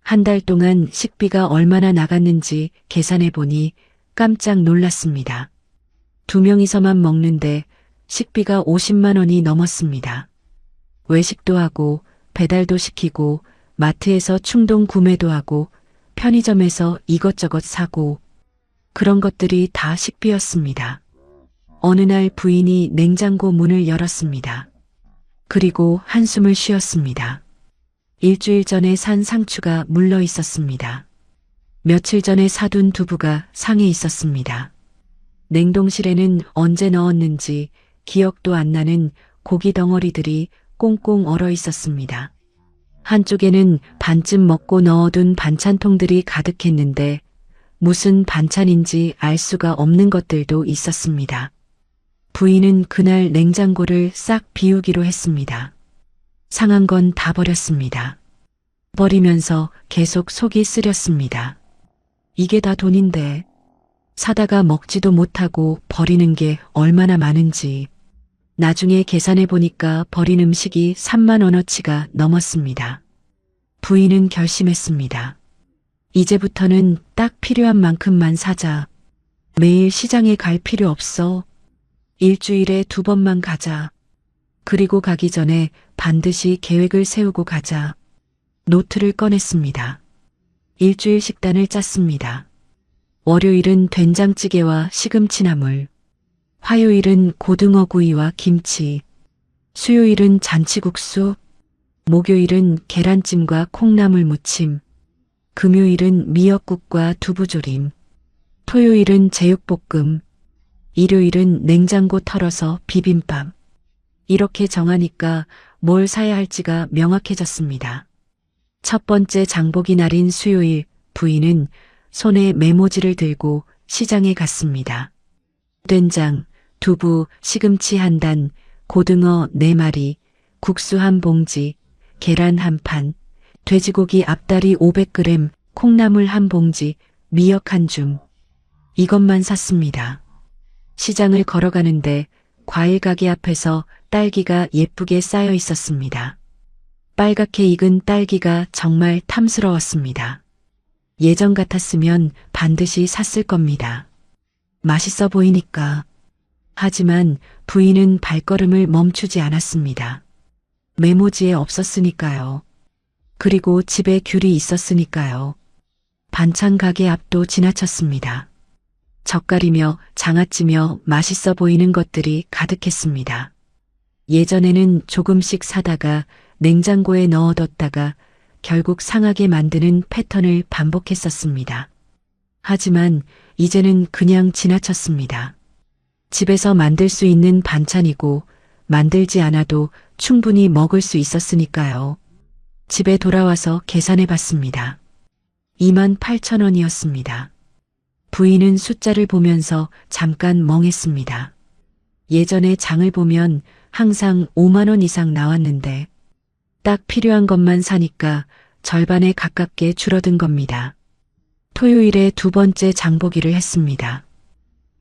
한 달 동안 식비가 얼마나 나갔는지 계산해 보니 깜짝 놀랐습니다. 2명이서만 먹는데 식비가 50만 원이 넘었습니다. 외식도 하고 배달도 시키고 마트에서 충동 구매도 하고 편의점에서 이것저것 사고 그런 것들이 다 식비였습니다. 어느 날 부인이 냉장고 문을 열었습니다. 그리고 한숨을 쉬었습니다. 일주일 전에 산 상추가 물러 있었습니다. 며칠 전에 사둔 두부가 상해 있었습니다. 냉동실에는 언제 넣었는지 기억도 안 나는 고기 덩어리들이 꽁꽁 얼어 있었습니다. 한쪽에는 반쯤 먹고 넣어둔 반찬통들이 가득했는데 무슨 반찬인지 알 수가 없는 것들도 있었습니다. 부인은 그날 냉장고를 싹 비우기로 했습니다. 상한 건 다 버렸습니다. 버리면서 계속 속이 쓰렸습니다. 이게 다 돈인데 사다가 먹지도 못하고 버리는 게 얼마나 많은지. 나중에 계산해 보니까 버린 음식이 3만 원어치가 넘었습니다. 부인은 결심했습니다. 이제부터는 딱 필요한 만큼만 사자. 매일 시장에 갈 필요 없어. 일주일에 2번만 가자. 그리고 가기 전에 반드시 계획을 세우고 가자. 노트를 꺼냈습니다. 일주일 식단을 짰습니다. 월요일은 된장찌개와 시금치나물, 화요일은 고등어구이와 김치, 수요일은 잔치국수, 목요일은 계란찜과 콩나물 무침, 금요일은 미역국과 두부조림, 토요일은 제육볶음, 일요일은 냉장고 털어서 비빔밥. 이렇게 정하니까 뭘 사야 할지가 명확해졌습니다. 첫 번째 장보기 날인 수요일, 부인은 손에 메모지를 들고 시장에 갔습니다. 된장, 두부, 시금치 1단, 고등어 4마리, 국수 한 봉지, 계란 한 판, 돼지고기 앞다리 500g, 콩나물 한 봉지, 미역 한 줌. 이것만 샀습니다. 시장을 걸어가는데 과일 가게 앞에서 딸기가 예쁘게 쌓여 있었습니다. 빨갛게 익은 딸기가 정말 탐스러웠습니다. 예전 같았으면 반드시 샀을 겁니다. 맛있어 보이니까. 하지만 부인은 발걸음을 멈추지 않았습니다. 메모지에 없었으니까요. 그리고 집에 귤이 있었으니까요. 반찬 가게 앞도 지나쳤습니다. 젓갈이며 장아찌며 맛있어 보이는 것들이 가득했습니다. 예전에는 조금씩 사다가 냉장고에 넣어뒀다가 결국 상하게 만드는 패턴을 반복했었습니다. 하지만 이제는 그냥 지나쳤습니다. 집에서 만들 수 있는 반찬이고 만들지 않아도 충분히 먹을 수 있었으니까요. 집에 돌아와서 계산해 봤습니다. 28,000원이었습니다. 부인은 숫자를 보면서 잠깐 멍했습니다. 예전에 장을 보면 항상 5만 원 이상 나왔는데 딱 필요한 것만 사니까 절반에 가깝게 줄어든 겁니다. 토요일에 두 번째 장보기를 했습니다.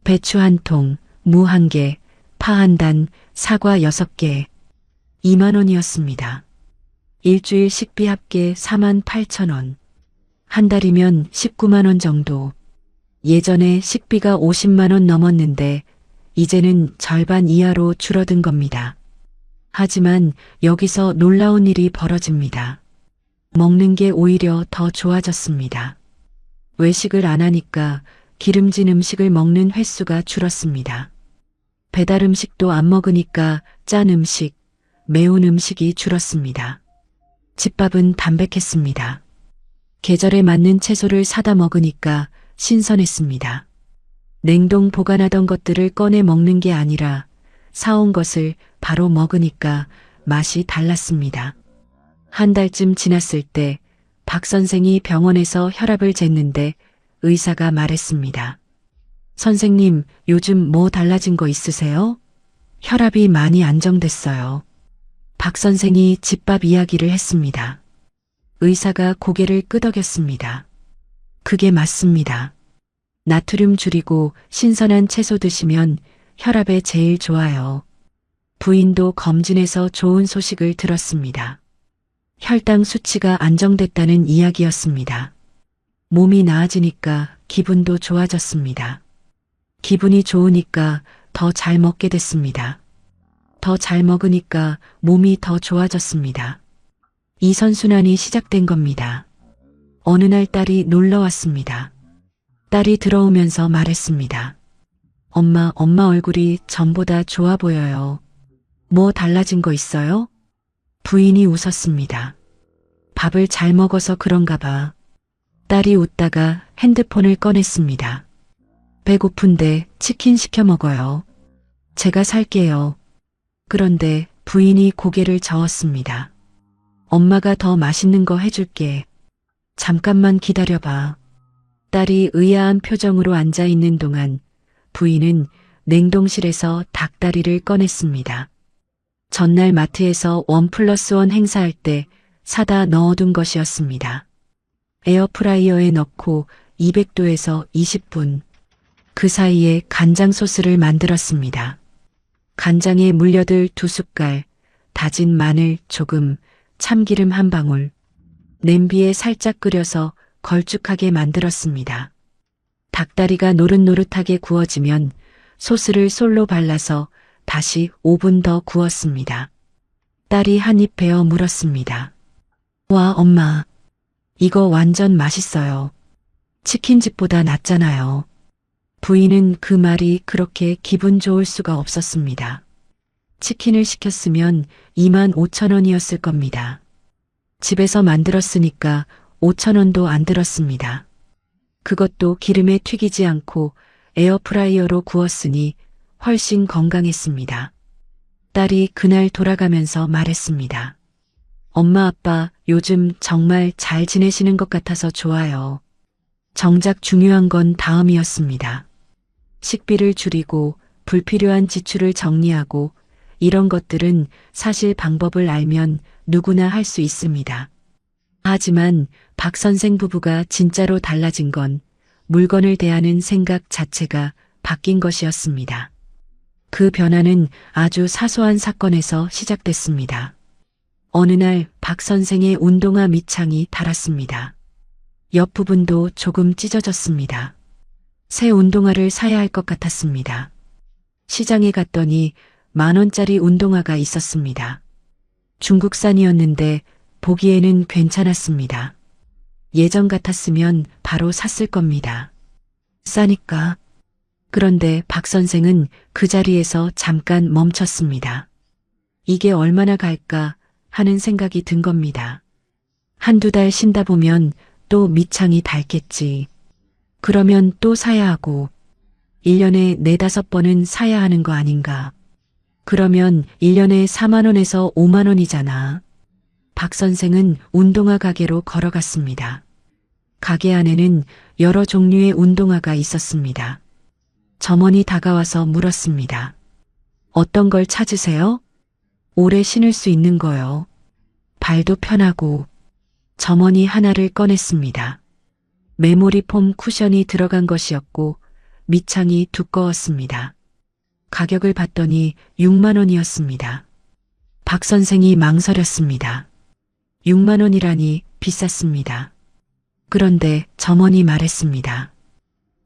배추 한 통, 무 한 개, 파 한 단, 사과 6개. 2만 원이었습니다. 일주일 식비 합계 48,000원. 한 달이면 19만 원 정도. 예전에 식비가 50만 원 넘었는데 이제는 절반 이하로 줄어든 겁니다. 하지만 여기서 놀라운 일이 벌어집니다. 먹는 게 오히려 더 좋아졌습니다. 외식을 안 하니까 기름진 음식을 먹는 횟수가 줄었습니다. 배달 음식도 안 먹으니까 짠 음식, 매운 음식이 줄었습니다. 집밥은 담백했습니다. 계절에 맞는 채소를 사다 먹으니까 신선했습니다. 냉동 보관하던 것들을 꺼내 먹는 게 아니라 사온 것을 바로 먹으니까 맛이 달랐습니다. 한 달쯤 지났을 때 박 선생이 병원에서 혈압을 쟀는데 의사가 말했습니다. 선생님, 요즘 뭐 달라진 거 있으세요? 혈압이 많이 안정됐어요. 박 선생이 집밥 이야기를 했습니다. 의사가 고개를 끄덕였습니다. 그게 맞습니다. 나트륨 줄이고 신선한 채소 드시면 혈압에 제일 좋아요. 부인도 검진해서 좋은 소식을 들었습니다. 혈당 수치가 안정됐다는 이야기였습니다. 몸이 나아지니까 기분도 좋아졌습니다. 기분이 좋으니까 더 잘 먹게 됐습니다. 더 잘 먹으니까 몸이 더 좋아졌습니다. 이 선순환이 시작된 겁니다. 어느 날 딸이 놀러 왔습니다. 딸이 들어오면서 말했습니다. 엄마 얼굴이 전보다 좋아 보여요. 뭐 달라진 거 있어요? 부인이 웃었습니다. 밥을 잘 먹어서 그런가 봐. 딸이 웃다가 핸드폰을 꺼냈습니다. 배고픈데 치킨 시켜 먹어요. 제가 살게요. 그런데 부인이 고개를 저었습니다. 엄마가 더 맛있는 거 해줄게. 잠깐만 기다려봐. 딸이 의아한 표정으로 앉아 있는 동안 부인은 냉동실에서 닭다리를 꺼냈습니다. 전날 마트에서 1+1 행사할 때 사다 넣어둔 것이었습니다. 에어프라이어에 넣고 200도에서 20분. 그 사이에 간장 소스를 만들었습니다. 간장에 물엿을 2숟갈, 다진 마늘 조금, 참기름 한 방울. 냄비에 살짝 끓여서 걸쭉하게 만들었습니다. 닭다리가 노릇노릇하게 구워지면 소스를 솔로 발라서 다시 5분 더 구웠습니다. 딸이 한 입 베어 물었습니다. 와, 엄마. 이거 완전 맛있어요. 치킨집보다 낫잖아요. 부인은 그 말이 그렇게 기분 좋을 수가 없었습니다. 치킨을 시켰으면 25,000원이었을 겁니다. 집에서 만들었으니까 5,000원도 안 들었습니다. 그것도 기름에 튀기지 않고 에어프라이어로 구웠으니 훨씬 건강했습니다. 딸이 그날 돌아가면서 말했습니다. 엄마 아빠 요즘 정말 잘 지내시는 것 같아서 좋아요. 정작 중요한 건 다음이었습니다. 식비를 줄이고 불필요한 지출을 정리하고 이런 것들은 사실 방법을 알면 누구나 할 수 있습니다. 하지만 박 선생 부부가 진짜로 달라진 건 물건을 대하는 생각 자체가 바뀐 것이었습니다. 그 변화는 아주 사소한 사건에서 시작됐습니다. 어느 날 박 선생의 운동화 밑창이 닳았습니다. 옆 부분도 조금 찢어졌습니다. 새 운동화를 사야 할 것 같았습니다. 시장에 갔더니 10,000원짜리 운동화가 있었습니다. 중국산이었는데 보기에는 괜찮았습니다. 예전 같았으면 바로 샀을 겁니다. 싸니까. 그런데 박 선생은 그 자리에서 잠깐 멈췄습니다. 이게 얼마나 갈까 하는 생각이 든 겁니다. 한두 달 신다 보면 또 밑창이 닳겠지. 그러면 또 사야 하고 1년에 4-5번은 사야 하는 거 아닌가. 그러면 1년에 40,000원에서 50,000원이잖아. 박 선생은 운동화 가게로 걸어갔습니다. 가게 안에는 여러 종류의 운동화가 있었습니다. 점원이 다가와서 물었습니다. 어떤 걸 찾으세요? 오래 신을 수 있는 거요. 발도 편하고. 점원이 하나를 꺼냈습니다. 메모리 폼 쿠션이 들어간 것이었고 밑창이 두꺼웠습니다. 가격을 봤더니 60,000원이었습니다. 박 선생이 망설였습니다. 60,000원이라니 비쌌습니다. 그런데 점원이 말했습니다.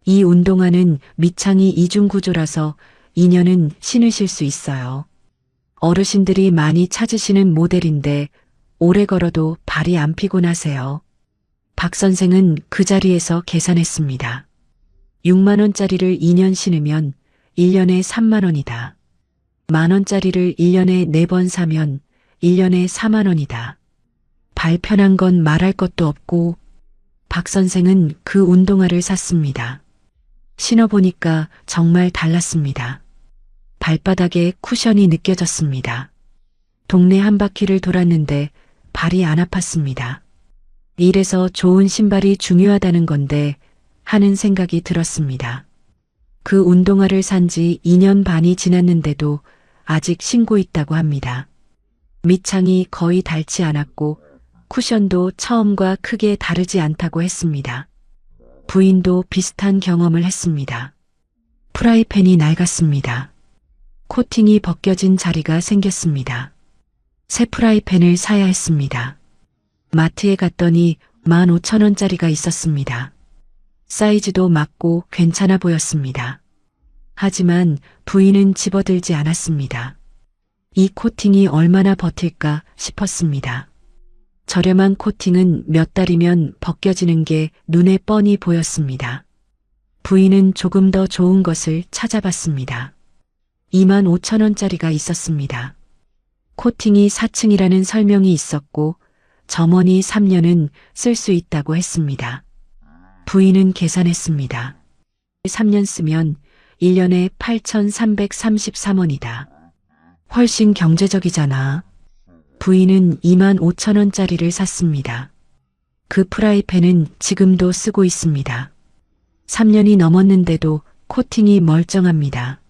이 운동화는 밑창이 이중 구조라서 2년은 신으실 수 있어요. 어르신들이 많이 찾으시는 모델인데 오래 걸어도 발이 안 피곤하세요. 박 선생은 그 자리에서 계산했습니다. 60,000원짜리를 2년 신으면 1년에 30,000원이다. 10,000원짜리를 1년에 4번 사면 1년에 40,000원이다. 발 편한 건 말할 것도 없고 박 선생은 그 운동화를 샀습니다. 신어보니까 정말 달랐습니다. 발바닥에 쿠션이 느껴졌습니다. 동네 한 바퀴를 돌았는데 발이 안 아팠습니다. 이래서 좋은 신발이 중요하다는 건데 하는 생각이 들었습니다. 그 운동화를 산 지 2년 반이 지났는데도 아직 신고 있다고 합니다. 밑창이 거의 닳지 않았고 쿠션도 처음과 크게 다르지 않다고 했습니다. 부인도 비슷한 경험을 했습니다. 프라이팬이 낡았습니다. 코팅이 벗겨진 자리가 생겼습니다. 새 프라이팬을 사야 했습니다. 마트에 갔더니 15,000원짜리가 있었습니다. 사이즈도 맞고 괜찮아 보였습니다. 하지만 부인은 집어들지 않았습니다. 이 코팅이 얼마나 버틸까 싶었습니다. 저렴한 코팅은 몇 달이면 벗겨지는 게 눈에 뻔히 보였습니다. 부인은 조금 더 좋은 것을 찾아봤습니다. 25,000원짜리가 있었습니다. 코팅이 4층이라는 설명이 있었고 점원이 3년은 쓸 수 있다고 했습니다. 부인은 계산했습니다. 3년 쓰면 1년에 8,333원이다. 훨씬 경제적이잖아. 부인은 25,000원짜리를 샀습니다. 그 프라이팬은 지금도 쓰고 있습니다. 3년이 넘었는데도 코팅이 멀쩡합니다.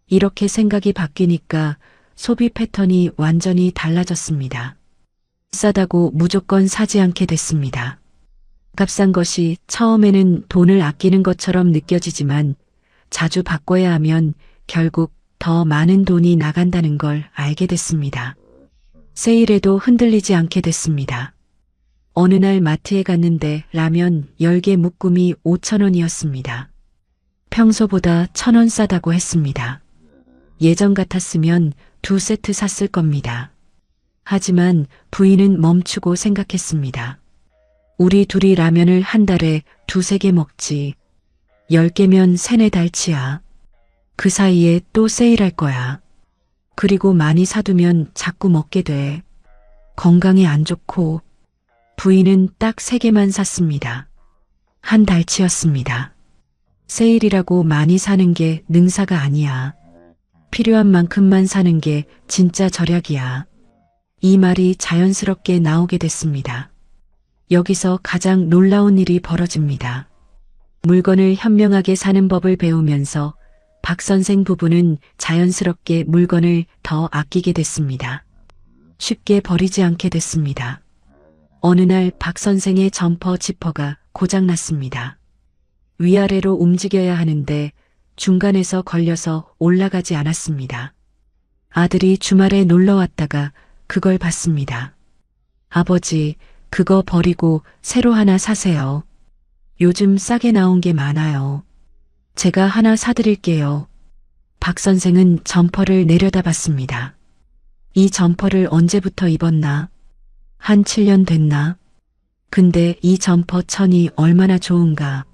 이렇게 생각이 바뀌니까 소비 패턴이 완전히 달라졌습니다. 싸다고 무조건 사지 않게 됐습니다. 값싼 것이 처음에는 돈을 아끼는 것처럼 느껴지지만 자주 바꿔야 하면 결국 더 많은 돈이 나간다는 걸 알게 됐습니다. 세일에도 흔들리지 않게 됐습니다. 어느 날 마트에 갔는데 라면 10개 묶음이 5,000원이었습니다. 평소보다 1,000원 싸다고 했습니다. 예전 같았으면 2세트 샀을 겁니다. 하지만 부인은 멈추고 생각했습니다. 우리 둘이 라면을 한 달에 2-3개 먹지. 10개면 3-4달치야. 그 사이에 또 세일할 거야. 그리고 많이 사두면 자꾸 먹게 돼. 건강에 안 좋고. 부인은 딱 3개만 샀습니다. 한 달치였습니다. 세일이라고 많이 사는 게 능사가 아니야. 필요한 만큼만 사는 게 진짜 절약이야. 이 말이 자연스럽게 나오게 됐습니다. 여기서 가장 놀라운 일이 벌어집니다. 물건을 현명하게 사는 법을 배우면서 박 선생 부부는 자연스럽게 물건을 더 아끼게 됐습니다. 쉽게 버리지 않게 됐습니다. 어느 날 박 선생의 점퍼 지퍼가 고장났습니다. 위아래로 움직여야 하는데 중간에서 걸려서 올라가지 않았습니다. 아들이 주말에 놀러 왔다가 그걸 봤습니다. 아버지, 그거 버리고 새로 하나 사세요. 요즘 싸게 나온 게 많아요. 제가 하나 사드릴게요. 박 선생은 점퍼를 내려다봤습니다. 이 점퍼를 언제부터 입었나? 한 7년 됐나? 근데 이 점퍼 천이 얼마나 좋은가?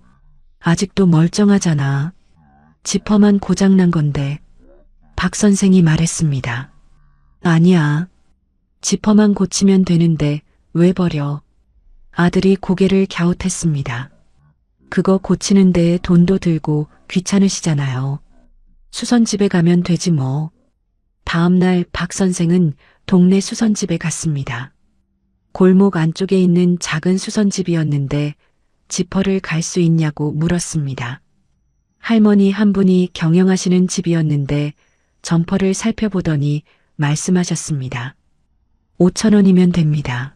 아직도 멀쩡하잖아. 지퍼만 고장난 건데. 박 선생이 말했습니다. 아니야. 지퍼만 고치면 되는데 왜 버려? 아들이 고개를 갸웃했습니다. 그거 고치는 데에 돈도 들고 귀찮으시잖아요. 수선집에 가면 되지 뭐. 다음 날 박 선생은 동네 수선집에 갔습니다. 골목 안쪽에 있는 작은 수선집이었는데 지퍼를 갈 수 있냐고 물었습니다. 할머니 한 분이 경영하시는 집이었는데 점퍼를 살펴보더니 말씀하셨습니다. 5,000원이면 됩니다.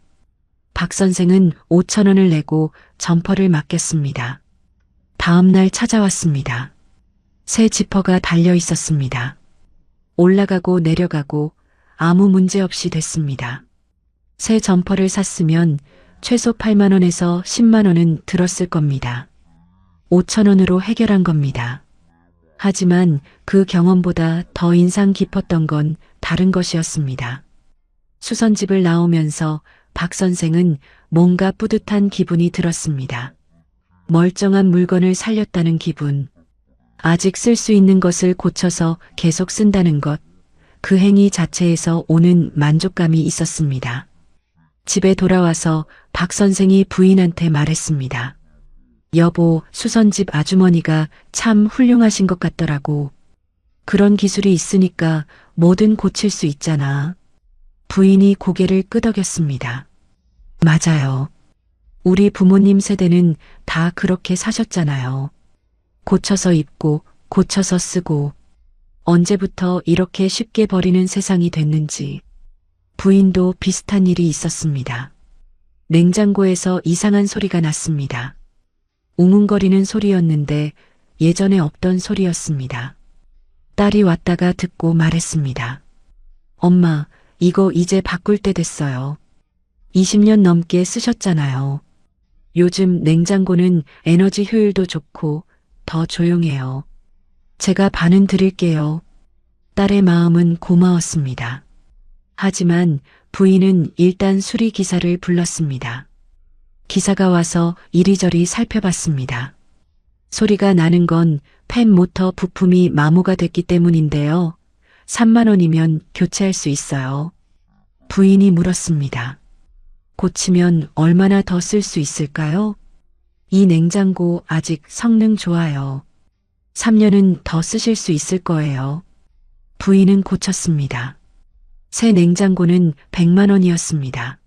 박 선생은 5,000원을 내고 점퍼를 맡겼습니다. 다음 날 찾아왔습니다. 새 지퍼가 달려 있었습니다. 올라가고 내려가고 아무 문제 없이 됐습니다. 새 점퍼를 샀으면 최소 8만 원에서 10만 원은 들었을 겁니다. 5,000원으로 해결한 겁니다. 하지만 그 경험보다 더 인상 깊었던 건 다른 것이었습니다. 수선집을 나오면서 박 선생은 뭔가 뿌듯한 기분이 들었습니다. 멀쩡한 물건을 살렸다는 기분. 아직 쓸 수 있는 것을 고쳐서 계속 쓴다는 것. 그 행위 자체에서 오는 만족감이 있었습니다. 집에 돌아와서 박 선생이 부인한테 말했습니다. 여보, 수선집 아주머니가 참 훌륭하신 것 같더라고. 그런 기술이 있으니까 뭐든 고칠 수 있잖아. 부인이 고개를 끄덕였습니다. 맞아요. 우리 부모님 세대는 다 그렇게 사셨잖아요. 고쳐서 입고, 고쳐서 쓰고. 언제부터 이렇게 쉽게 버리는 세상이 됐는지. 부인도 비슷한 일이 있었습니다. 냉장고에서 이상한 소리가 났습니다. 웅웅거리는 소리였는데 예전에 없던 소리였습니다. 딸이 왔다가 듣고 말했습니다. 엄마, 이거 이제 바꿀 때 됐어요. 20년 넘게 쓰셨잖아요. 요즘 냉장고는 에너지 효율도 좋고 더 조용해요. 제가 반은 드릴게요. 딸의 마음은 고마웠습니다. 하지만 부인은 일단 수리기사를 불렀습니다. 기사가 와서 이리저리 살펴봤습니다. 소리가 나는 건 팬 모터 부품이 마모가 됐기 때문인데요. 3만 원이면 교체할 수 있어요. 부인이 물었습니다. 고치면 얼마나 더 쓸 수 있을까요? 이 냉장고 아직 성능 좋아요. 3년은 더 쓰실 수 있을 거예요. 부인은 고쳤습니다. 새 냉장고는 100만 원이었습니다.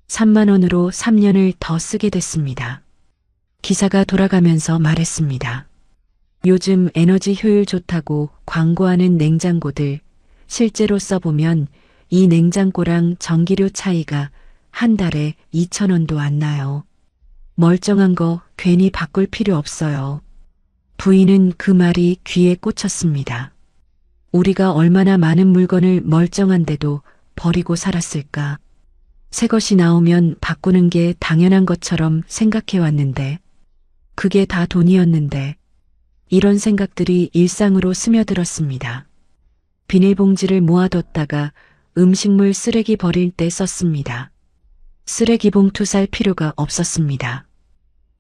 3만 원으로 3년을 더 쓰게 됐습니다. 기사가 돌아가면서 말했습니다. 요즘 에너지 효율 좋다고 광고하는 냉장고들 실제로 써보면 이 냉장고랑 전기료 차이가 한 달에 2,000원도 안 나요. 멀쩡한 거 괜히 바꿀 필요 없어요. 부인은 그 말이 귀에 꽂혔습니다. 우리가 얼마나 많은 물건을 멀쩡한데도 버리고 살았을까. 새 것이 나오면 바꾸는 게 당연한 것처럼 생각해 왔는데, 그게 다 돈이었는데, 이런 생각들이 일상으로 스며들었습니다. 비닐봉지를 모아뒀다가 음식물 쓰레기 버릴 때 썼습니다. 쓰레기 봉투 살 필요가 없었습니다.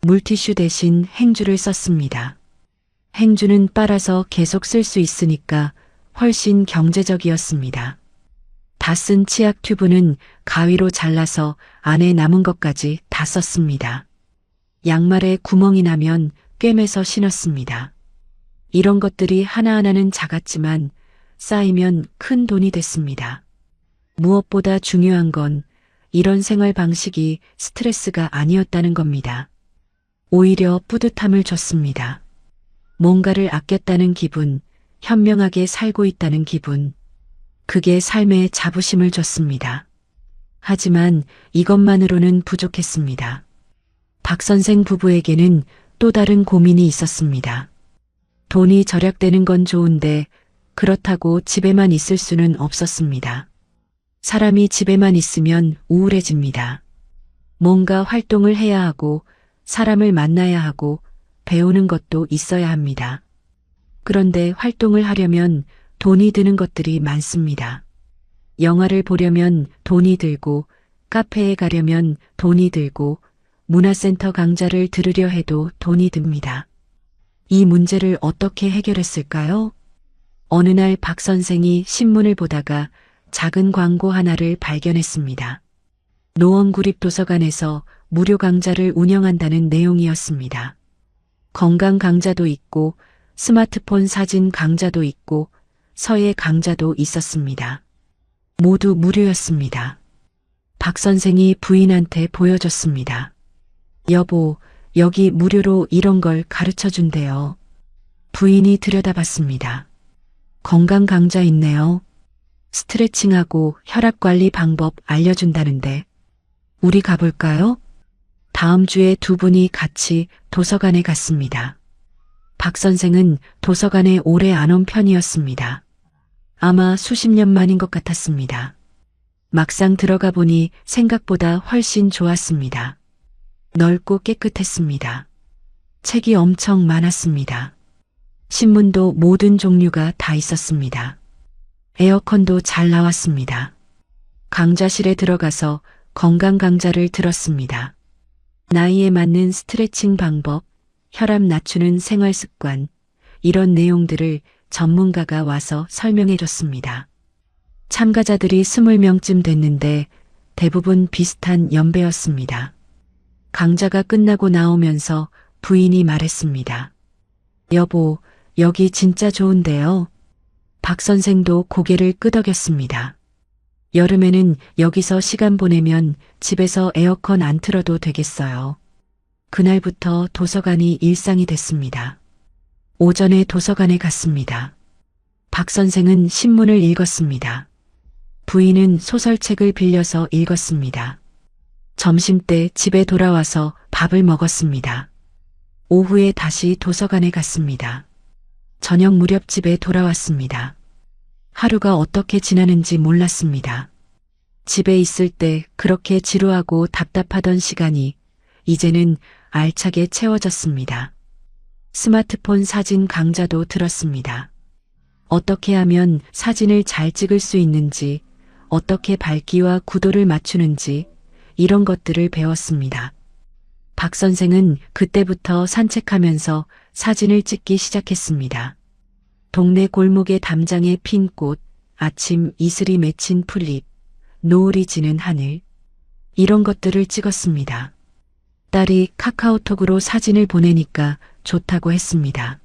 물티슈 대신 행주를 썼습니다. 행주는 빨아서 계속 쓸 수 있으니까 훨씬 경제적이었습니다. 다 쓴 치약 튜브는 가위로 잘라서 안에 남은 것까지 다 썼습니다. 양말에 구멍이 나면 꿰매서 신었습니다. 이런 것들이 하나하나는 작았지만 쌓이면 큰 돈이 됐습니다. 무엇보다 중요한 건 이런 생활 방식이 스트레스가 아니었다는 겁니다. 오히려 뿌듯함을 줬습니다. 뭔가를 아꼈다는 기분, 현명하게 살고 있다는 기분. 그게 삶에 자부심을 줬습니다. 하지만 이것만으로는 부족했습니다. 박 선생 부부에게는 또 다른 고민이 있었습니다. 돈이 절약되는 건 좋은데 그렇다고 집에만 있을 수는 없었습니다. 사람이 집에만 있으면 우울해집니다. 뭔가 활동을 해야 하고 사람을 만나야 하고 배우는 것도 있어야 합니다. 그런데 활동을 하려면 돈이 드는 것들이 많습니다. 영화를 보려면 돈이 들고, 카페에 가려면 돈이 들고, 문화센터 강좌를 들으려 해도 돈이 듭니다. 이 문제를 어떻게 해결했을까요? 어느 날 박 선생이 신문을 보다가 작은 광고 하나를 발견했습니다. 노원구립도서관에서 무료 강좌를 운영한다는 내용이었습니다. 건강 강좌도 있고 스마트폰 사진 강좌도 있고 서예 강좌도 있었습니다. 모두 무료였습니다. 박 선생이 부인한테 보여줬습니다. 여보, 여기 무료로 이런 걸 가르쳐 준대요. 부인이 들여다봤습니다. 건강 강좌 있네요. 스트레칭하고 혈압 관리 방법 알려준다는데 우리 가볼까요? 다음 주에 두 분이 같이 도서관에 갔습니다. 박 선생은 도서관에 오래 안 온 편이었습니다. 아마 수십 년 만인 것 같았습니다. 막상 들어가 보니 생각보다 훨씬 좋았습니다. 넓고 깨끗했습니다. 책이 엄청 많았습니다. 신문도 모든 종류가 다 있었습니다. 에어컨도 잘 나왔습니다. 강좌실에 들어가서 건강 강좌를 들었습니다. 나이에 맞는 스트레칭 방법, 혈압 낮추는 생활 습관, 이런 내용들을 전문가가 와서 설명해 줬습니다. 참가자들이 20명쯤 됐는데 대부분 비슷한 연배였습니다. 강좌가 끝나고 나오면서 부인이 말했습니다. 여보, 여기 진짜 좋은데요. 박 선생도 고개를 끄덕였습니다. 여름에는 여기서 시간 보내면 집에서 에어컨 안 틀어도 되겠어요. 그날부터 도서관이 일상이 됐습니다. 오전에 도서관에 갔습니다. 박 선생은 신문을 읽었습니다. 부인은 소설책을 빌려서 읽었습니다. 점심때 집에 돌아와서 밥을 먹었습니다. 오후에 다시 도서관에 갔습니다. 저녁 무렵 집에 돌아왔습니다. 하루가 어떻게 지나는지 몰랐습니다. 집에 있을 때 그렇게 지루하고 답답하던 시간이 이제는 알차게 채워졌습니다. 스마트폰 사진 강좌도 들었습니다. 어떻게 하면 사진을 잘 찍을 수 있는지, 어떻게 밝기와 구도를 맞추는지 이런 것들을 배웠습니다. 박 선생은 그때부터 산책하면서 사진을 찍기 시작했습니다. 동네 골목의 담장에 핀 꽃, 아침 이슬이 맺힌 풀잎, 노을이 지는 하늘, 이런 것들을 찍었습니다. 딸이 카카오톡으로 사진을 보내니까 좋다고 했습니다.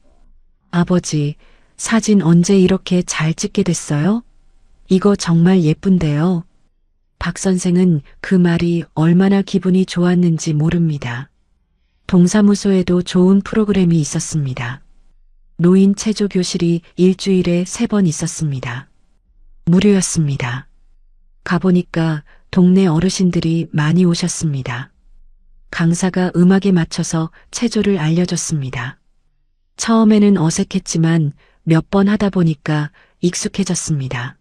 아버지, 사진 언제 이렇게 잘 찍게 됐어요? 이거 정말 예쁜데요. 박 선생은 그 말이 얼마나 기분이 좋았는지 모릅니다. 동사무소에도 좋은 프로그램이 있었습니다. 노인 체조 교실이 일주일에 3번 있었습니다. 무료였습니다. 가보니까 동네 어르신들이 많이 오셨습니다. 강사가 음악에 맞춰서 체조를 알려줬습니다. 처음에는 어색했지만 몇 번 하다 보니까 익숙해졌습니다.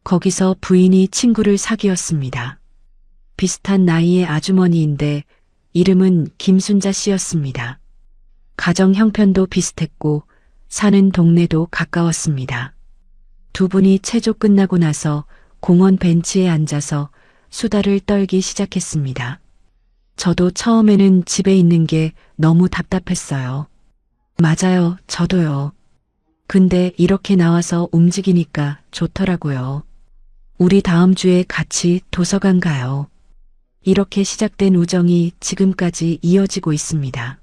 거기서 부인이 친구를 사귀었습니다. 비슷한 나이의 아주머니인데 이름은 김순자 씨였습니다. 가정 형편도 비슷했고 사는 동네도 가까웠습니다. 두 분이 체조 끝나고 나서 공원 벤치에 앉아서 수다를 떨기 시작했습니다. 저도 처음에는 집에 있는 게 너무 답답했어요. 맞아요, 저도요. 근데 이렇게 나와서 움직이니까 좋더라고요. 우리 다음 주에 같이 도서관 가요. 이렇게 시작된 우정이 지금까지 이어지고 있습니다.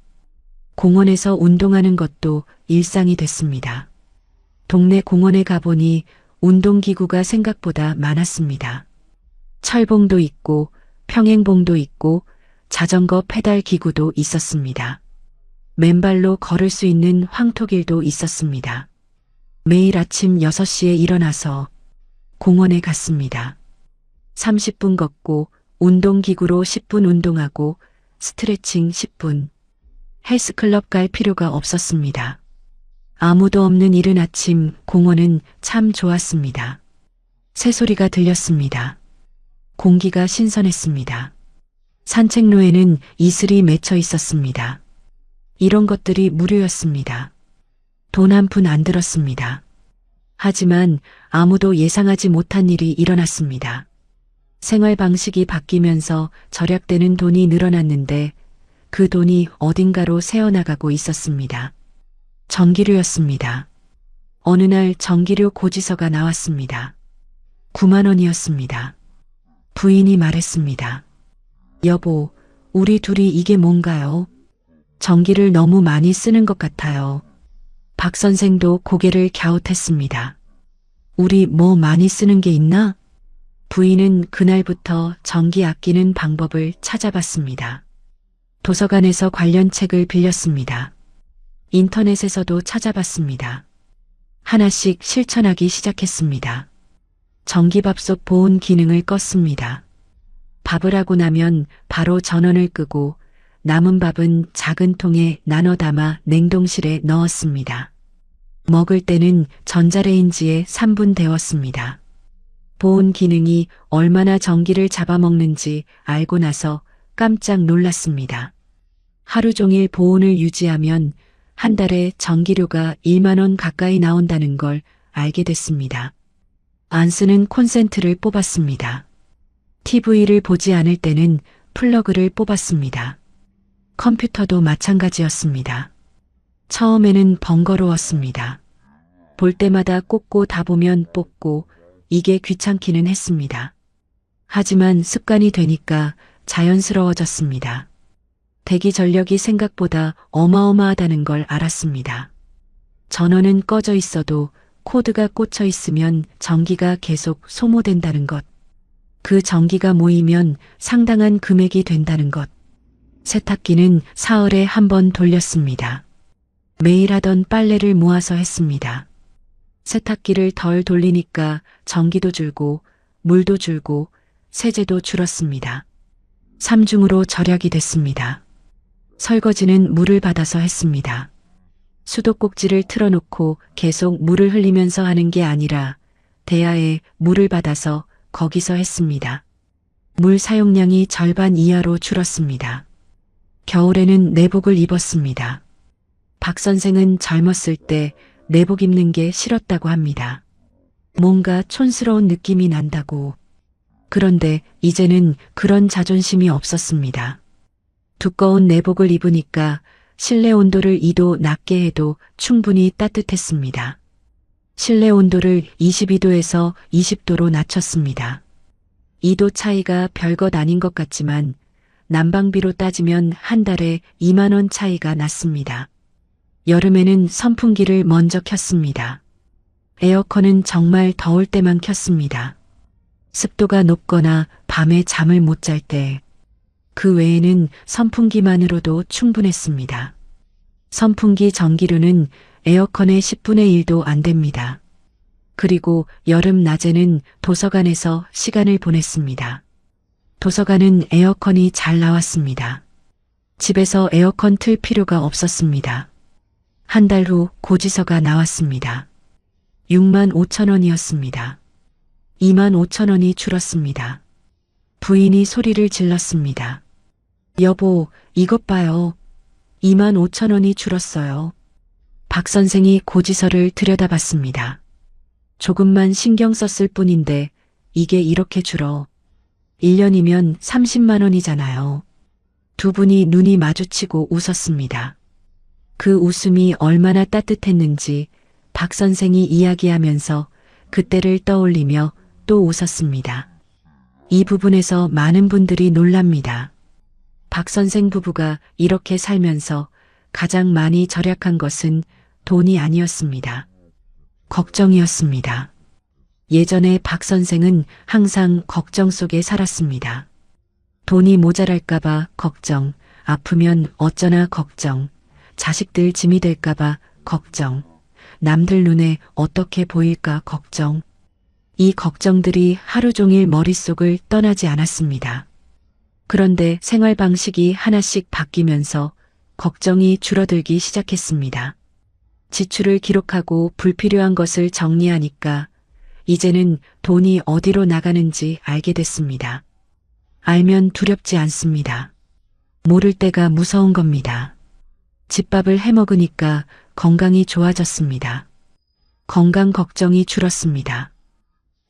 공원에서 운동하는 것도 일상이 됐습니다. 동네 공원에 가보니 운동기구가 생각보다 많았습니다. 철봉도 있고 평행봉도 있고 자전거 페달 기구도 있었습니다. 맨발로 걸을 수 있는 황토길도 있었습니다. 매일 아침 6시에 일어나서 공원에 갔습니다. 30분 걷고 운동기구로 10분 운동하고 스트레칭 10분. 헬스클럽 갈 필요가 없었습니다. 아무도 없는 이른 아침 공원은 참 좋았습니다. 새소리가 들렸습니다. 공기가 신선했습니다. 산책로에는 이슬이 맺혀 있었습니다. 이런 것들이 무료였습니다. 돈 한 푼 안 들었습니다. 하지만 아무도 예상하지 못한 일이 일어났습니다. 생활 방식이 바뀌면서 절약되는 돈이 늘어났는데 그 돈이 어딘가로 새어나가고 있었습니다. 전기료였습니다. 어느 날 전기료 고지서가 나왔습니다. 9만 원이었습니다. 부인이 말했습니다. 여보, 우리 둘이 이게 뭔가요? 전기를 너무 많이 쓰는 것 같아요. 박 선생도 고개를 갸웃했습니다. 우리 뭐 많이 쓰는 게 있나? 부인은 그날부터 전기 아끼는 방법을 찾아봤습니다. 도서관에서 관련 책을 빌렸습니다. 인터넷에서도 찾아봤습니다. 하나씩 실천하기 시작했습니다. 전기밥솥 보온 기능을 껐습니다. 밥을 하고 나면 바로 전원을 끄고 남은 밥은 작은 통에 나눠 담아 냉동실에 넣었습니다. 먹을 때는 전자레인지에 3분 데웠습니다. 보온 기능이 얼마나 전기를 잡아먹는지 알고 나서 깜짝 놀랐습니다. 하루 종일 보온을 유지하면 한 달에 전기료가 1만 원 가까이 나온다는 걸 알게 됐습니다. 안 쓰는 콘센트를 뽑았습니다. TV를 보지 않을 때는 플러그를 뽑았습니다. 컴퓨터도 마찬가지였습니다. 처음에는 번거로웠습니다. 볼 때마다 꽂고 다 보면 뽑고 이게 귀찮기는 했습니다. 하지만 습관이 되니까 자연스러워졌습니다. 대기 전력이 생각보다 어마어마하다는 걸 알았습니다. 전원은 꺼져 있어도 코드가 꽂혀 있으면 전기가 계속 소모된다는 것. 그 전기가 모이면 상당한 금액이 된다는 것. 세탁기는 사흘에 한 번 돌렸습니다. 매일 하던 빨래를 모아서 했습니다. 세탁기를 덜 돌리니까 전기도 줄고 물도 줄고 세제도 줄었습니다. 3중으로 절약이 됐습니다. 설거지는 물을 받아서 했습니다. 수도꼭지를 틀어놓고 계속 물을 흘리면서 하는 게 아니라 대야에 물을 받아서 거기서 했습니다. 물 사용량이 절반 이하로 줄었습니다. 겨울에는 내복을 입었습니다. 박 선생은 젊었을 때 내복 입는 게 싫었다고 합니다. 뭔가 촌스러운 느낌이 난다고. 그런데 이제는 그런 자존심이 없었습니다. 두꺼운 내복을 입으니까 실내 온도를 2도 낮게 해도 충분히 따뜻했습니다. 실내 온도를 22도에서 20도로 낮췄습니다. 2도 차이가 별것 아닌 것 같지만 난방비로 따지면 한 달에 2만 원 차이가 났습니다. 여름에는 선풍기를 먼저 켰습니다. 에어컨은 정말 더울 때만 켰습니다. 습도가 높거나 밤에 잠을 못 잘 때, 그 외에는 선풍기만으로도 충분했습니다. 선풍기 전기료는 에어컨의 10분의 1도 안 됩니다. 그리고 여름 낮에는 도서관에서 시간을 보냈습니다. 도서관은 에어컨이 잘 나왔습니다. 집에서 에어컨 틀 필요가 없었습니다. 한 달 후 고지서가 나왔습니다. 6만 5천 원이었습니다. 2만 5천 원이 줄었습니다. 부인이 소리를 질렀습니다. 여보, 이것 봐요. 2만 5천 원이 줄었어요. 박 선생이 고지서를 들여다봤습니다. 조금만 신경 썼을 뿐인데 이게 이렇게 줄어. 1년이면 30만 원이잖아요. 두 분이 눈이 마주치고 웃었습니다. 그 웃음이 얼마나 따뜻했는지 박 선생이 이야기하면서 그때를 떠올리며 또 웃었습니다. 이 부분에서 많은 분들이 놀랍니다. 박 선생 부부가 이렇게 살면서 가장 많이 절약한 것은 돈이 아니었습니다. 걱정이었습니다. 예전에 박 선생은 항상 걱정 속에 살았습니다. 돈이 모자랄까봐 걱정, 아프면 어쩌나 걱정, 자식들 짐이 될까봐 걱정, 남들 눈에 어떻게 보일까 걱정. 이 걱정들이 하루 종일 머릿속을 떠나지 않았습니다. 그런데 생활 방식이 하나씩 바뀌면서 걱정이 줄어들기 시작했습니다. 지출을 기록하고 불필요한 것을 정리하니까 이제는 돈이 어디로 나가는지 알게 됐습니다. 알면 두렵지 않습니다. 모를 때가 무서운 겁니다. 집밥을 해먹으니까 건강이 좋아졌습니다. 건강 걱정이 줄었습니다.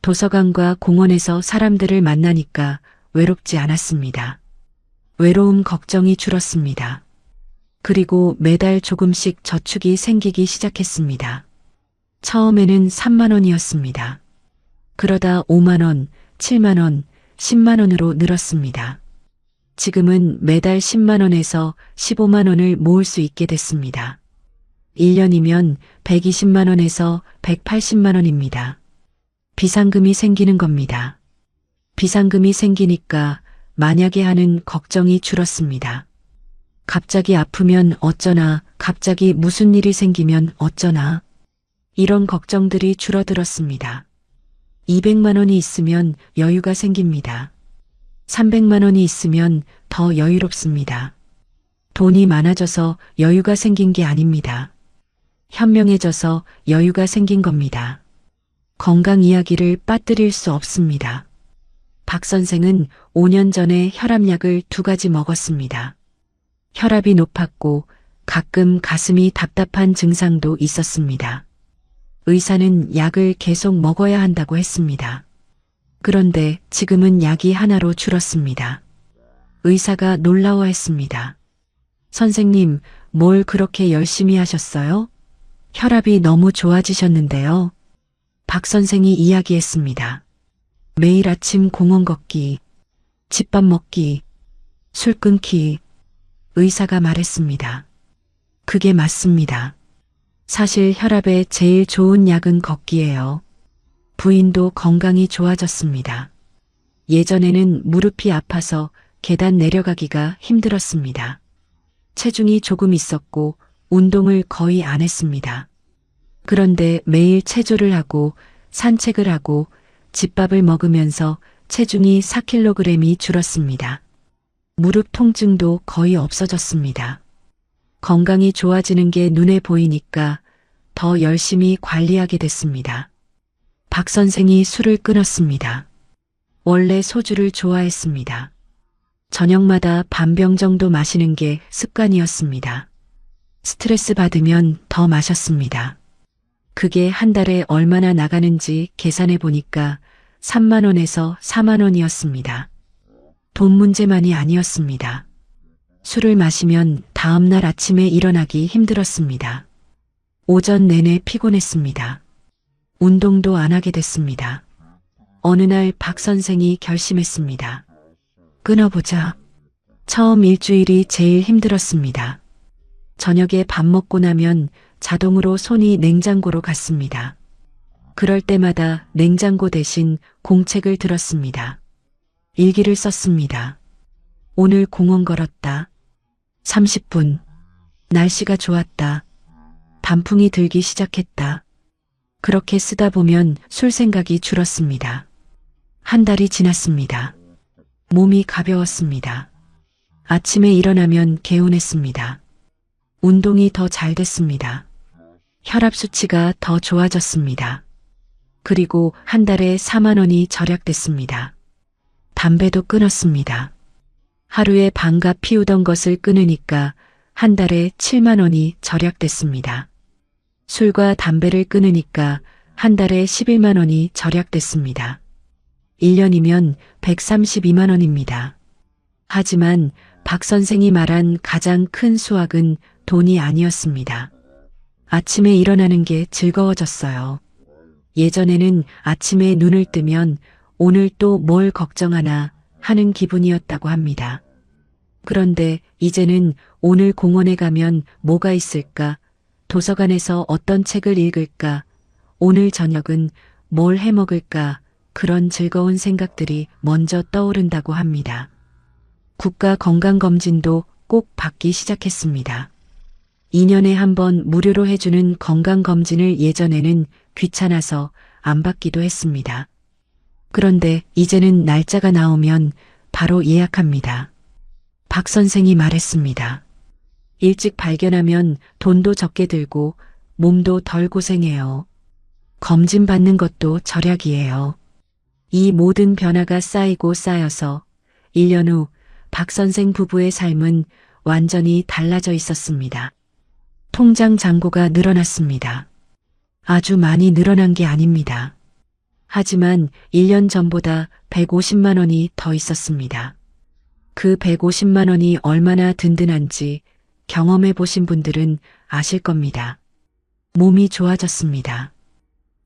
도서관과 공원에서 사람들을 만나니까 외롭지 않았습니다. 외로움 걱정이 줄었습니다. 그리고 매달 조금씩 저축이 생기기 시작했습니다. 처음에는 3만 원이었습니다. 그러다 5만 원, 7만 원, 10만 원으로 늘었습니다. 지금은 매달 10만 원에서 15만 원을 모을 수 있게 됐습니다. 1년이면 120만 원에서 180만 원입니다. 비상금이 생기는 겁니다. 비상금이 생기니까 만약에 하는 걱정이 줄었습니다. 갑자기 아프면 어쩌나, 갑자기 무슨 일이 생기면 어쩌나. 이런 걱정들이 줄어들었습니다. 200만 원이 있으면 여유가 생깁니다. 300만 원이 있으면 더 여유롭습니다. 돈이 많아져서 여유가 생긴 게 아닙니다. 현명해져서 여유가 생긴 겁니다. 건강 이야기를 빠뜨릴 수 없습니다. 박 선생은 5년 전에 혈압약을 2가지 먹었습니다. 혈압이 높았고 가끔 가슴이 답답한 증상도 있었습니다. 의사는 약을 계속 먹어야 한다고 했습니다. 그런데 지금은 약이 하나로 줄었습니다. 의사가 놀라워했습니다. 선생님, 뭘 그렇게 열심히 하셨어요? 혈압이 너무 좋아지셨는데요. 박 선생이 이야기했습니다. 매일 아침 공원 걷기, 집밥 먹기, 술 끊기. 의사가 말했습니다. 그게 맞습니다. 사실 혈압에 제일 좋은 약은 걷기예요. 부인도 건강이 좋아졌습니다. 예전에는 무릎이 아파서 계단 내려가기가 힘들었습니다. 체중이 조금 있었고 운동을 거의 안 했습니다. 그런데 매일 체조를 하고 산책을 하고 집밥을 먹으면서 체중이 4kg이 줄었습니다. 무릎 통증도 거의 없어졌습니다. 건강이 좋아지는 게 눈에 보이니까 더 열심히 관리하게 됐습니다. 박 선생이 술을 끊었습니다. 원래 소주를 좋아했습니다. 저녁마다 반병 정도 마시는 게 습관이었습니다. 스트레스 받으면 더 마셨습니다. 그게 한 달에 얼마나 나가는지 계산해 보니까 3만 원에서 4만 원이었습니다. 돈 문제만이 아니었습니다. 술을 마시면 다음날 아침에 일어나기 힘들었습니다. 오전 내내 피곤했습니다. 운동도 안 하게 됐습니다. 어느 날 박 선생이 결심했습니다. 끊어보자. 처음 일주일이 제일 힘들었습니다. 저녁에 밥 먹고 나면 자동으로 손이 냉장고로 갔습니다. 그럴 때마다 냉장고 대신 공책을 들었습니다. 일기를 썼습니다. 오늘 공원 걸었다. 30분. 날씨가 좋았다. 단풍이 들기 시작했다. 그렇게 쓰다 보면 술 생각이 줄었습니다. 한 달이 지났습니다. 몸이 가벼웠습니다. 아침에 일어나면 개운했습니다. 운동이 더 잘 됐습니다. 혈압 수치가 더 좋아졌습니다. 그리고 한 달에 4만 원이 절약됐습니다. 담배도 끊었습니다. 하루에 반갑 피우던 것을 끊으니까 한 달에 7만 원이 절약됐습니다. 술과 담배를 끊으니까 한 달에 11만 원이 절약됐습니다. 1년이면 132만 원입니다. 하지만 박 선생이 말한 가장 큰 수확은 돈이 아니었습니다. 아침에 일어나는 게 즐거워졌어요. 예전에는 아침에 눈을 뜨면 오늘 또 뭘 걱정하나 하는 기분이었다고 합니다. 그런데 이제는 오늘 공원에 가면 뭐가 있을까? 도서관에서 어떤 책을 읽을까? 오늘 저녁은 뭘 해 먹을까? 그런 즐거운 생각들이 먼저 떠오른다고 합니다. 국가 건강검진도 꼭 받기 시작했습니다. 2년에 한 번 무료로 해주는 건강검진을 예전에는 귀찮아서 안 받기도 했습니다. 그런데 이제는 날짜가 나오면 바로 예약합니다. 박 선생이 말했습니다. 일찍 발견하면 돈도 적게 들고 몸도 덜 고생해요. 검진 받는 것도 절약이에요. 이 모든 변화가 쌓이고 쌓여서 1년 후 박 선생 부부의 삶은 완전히 달라져 있었습니다. 통장 잔고가 늘어났습니다. 아주 많이 늘어난 게 아닙니다. 하지만 1년 전보다 150만 원이 더 있었습니다. 그 150만 원이 얼마나 든든한지 경험해 보신 분들은 아실 겁니다. 몸이 좋아졌습니다.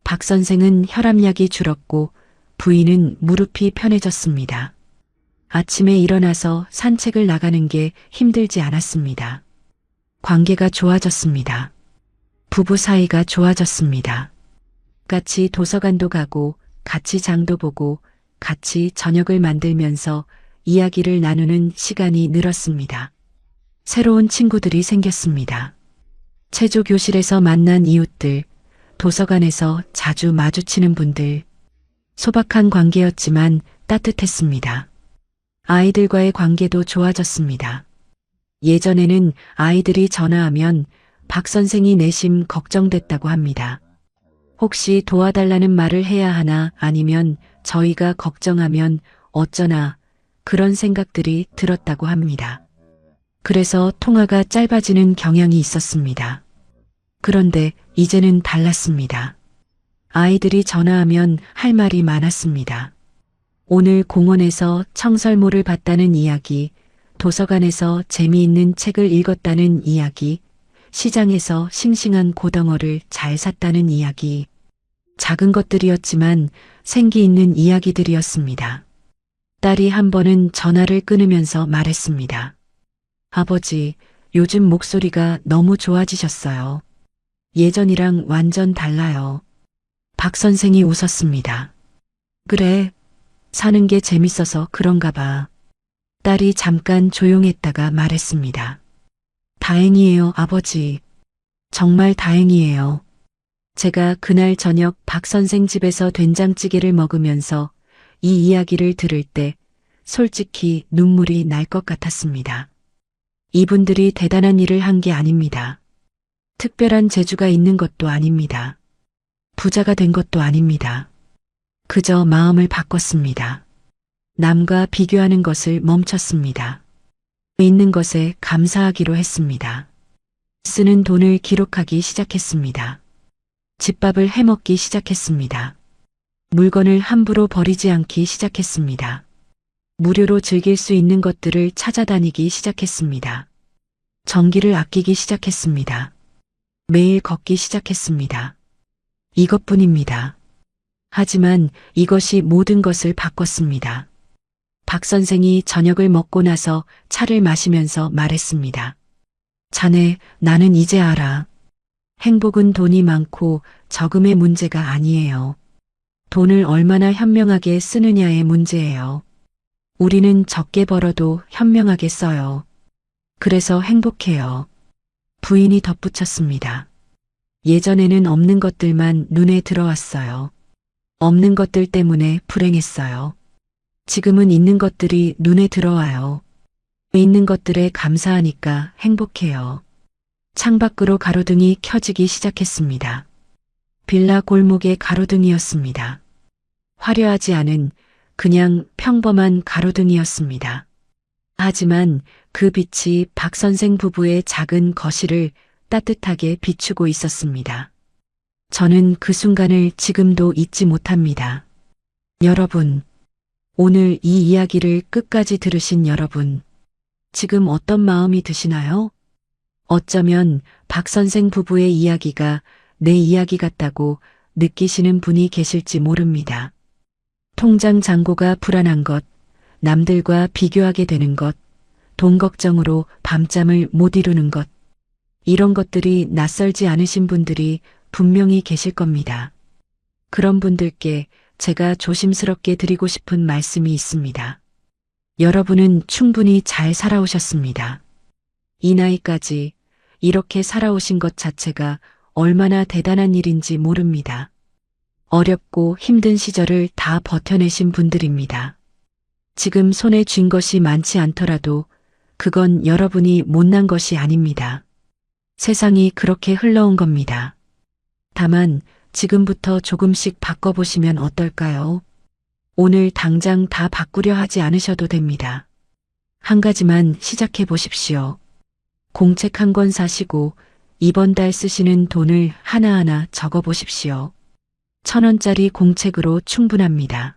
박 선생은 혈압약이 줄었고 부인은 무릎이 편해졌습니다. 아침에 일어나서 산책을 나가는 게 힘들지 않았습니다. 관계가 좋아졌습니다. 부부 사이가 좋아졌습니다. 같이 도서관도 가고 같이 장도 보고 같이 저녁을 만들면서 이야기를 나누는 시간이 늘었습니다. 새로운 친구들이 생겼습니다. 체조 교실에서 만난 이웃들, 도서관에서 자주 마주치는 분들. 소박한 관계였지만 따뜻했습니다. 아이들과의 관계도 좋아졌습니다. 예전에는 아이들이 전화하면 박 선생이 내심 걱정됐다고 합니다. 혹시 도와달라는 말을 해야 하나 아니면 저희가 걱정하면 어쩌나 그런 생각들이 들었다고 합니다. 그래서 통화가 짧아지는 경향이 있었습니다. 그런데 이제는 달랐습니다. 아이들이 전화하면 할 말이 많았습니다. 오늘 공원에서 청설모를 봤다는 이야기, 도서관에서 재미있는 책을 읽었다는 이야기, 시장에서 싱싱한 고등어를 잘 샀다는 이야기. 작은 것들이었지만 생기 있는 이야기들이었습니다. 딸이 한 번은 전화를 끊으면서 말했습니다. 아버지, 요즘 목소리가 너무 좋아지셨어요. 예전이랑 완전 달라요. 박 선생이 웃었습니다. 그래, 사는 게 재밌어서 그런가 봐. 딸이 잠깐 조용했다가 말했습니다. 다행이에요, 아버지. 정말 다행이에요. 제가 그날 저녁 박 선생 집에서 된장찌개를 먹으면서 이 이야기를 들을 때 솔직히 눈물이 날 것 같았습니다. 이분들이 대단한 일을 한 게 아닙니다. 특별한 재주가 있는 것도 아닙니다. 부자가 된 것도 아닙니다. 그저 마음을 바꿨습니다. 남과 비교하는 것을 멈췄습니다. 있는 것에 감사하기로 했습니다. 쓰는 돈을 기록하기 시작했습니다. 집밥을 해먹기 시작했습니다. 물건을 함부로 버리지 않기 시작했습니다. 무료로 즐길 수 있는 것들을 찾아다니기 시작했습니다. 전기를 아끼기 시작했습니다. 매일 걷기 시작했습니다. 이것뿐입니다. 하지만 이것이 모든 것을 바꿨습니다. 박 선생이 저녁을 먹고 나서 차를 마시면서 말했습니다. 자네, 나는 이제 알아. 행복은 돈이 많고 적음의 문제가 아니에요. 돈을 얼마나 현명하게 쓰느냐의 문제예요. 우리는 적게 벌어도 현명하게 써요. 그래서 행복해요. 부인이 덧붙였습니다. 예전에는 없는 것들만 눈에 들어왔어요. 없는 것들 때문에 불행했어요. 지금은 있는 것들이 눈에 들어와요. 있는 것들에 감사하니까 행복해요. 창밖으로 가로등이 켜지기 시작했습니다. 빌라 골목의 가로등이었습니다. 화려하지 않은 그냥 평범한 가로등이었습니다. 하지만 그 빛이 박 선생 부부의 작은 거실을 따뜻하게 비추고 있었습니다. 저는 그 순간을 지금도 잊지 못합니다. 여러분, 오늘 이 이야기를 끝까지 들으신 여러분, 지금 어떤 마음이 드시나요? 어쩌면 박 선생 부부의 이야기가 내 이야기 같다고 느끼시는 분이 계실지 모릅니다. 통장 잔고가 불안한 것, 남들과 비교하게 되는 것, 돈 걱정으로 밤잠을 못 이루는 것, 이런 것들이 낯설지 않으신 분들이 분명히 계실 겁니다. 그런 분들께 제가 조심스럽게 드리고 싶은 말씀이 있습니다. 여러분은 충분히 잘 살아오셨습니다. 이 나이까지 이렇게 살아오신 것 자체가 얼마나 대단한 일인지 모릅니다. 어렵고 힘든 시절을 다 버텨내신 분들입니다. 지금 손에 쥔 것이 많지 않더라도 그건 여러분이 못난 것이 아닙니다. 세상이 그렇게 흘러온 겁니다. 다만 지금부터 조금씩 바꿔보시면 어떨까요? 오늘 당장 다 바꾸려 하지 않으셔도 됩니다. 한 가지만 시작해 보십시오. 공책 한 권 사시고 이번 달 쓰시는 돈을 하나하나 적어 보십시오. 1,000원짜리 공책으로 충분합니다.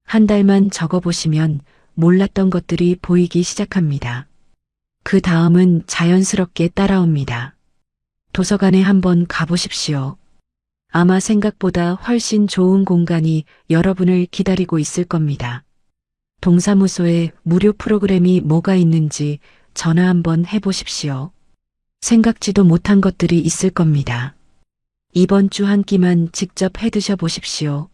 한 달만 적어 보시면 몰랐던 것들이 보이기 시작합니다. 그 다음은 자연스럽게 따라옵니다. 도서관에 한번 가보십시오. 아마 생각보다 훨씬 좋은 공간이 여러분을 기다리고 있을 겁니다. 동사무소에 무료 프로그램이 뭐가 있는지 전화 한번 해보십시오. 생각지도 못한 것들이 있을 겁니다. 이번 주 한 끼만 직접 해 드셔 보십시오.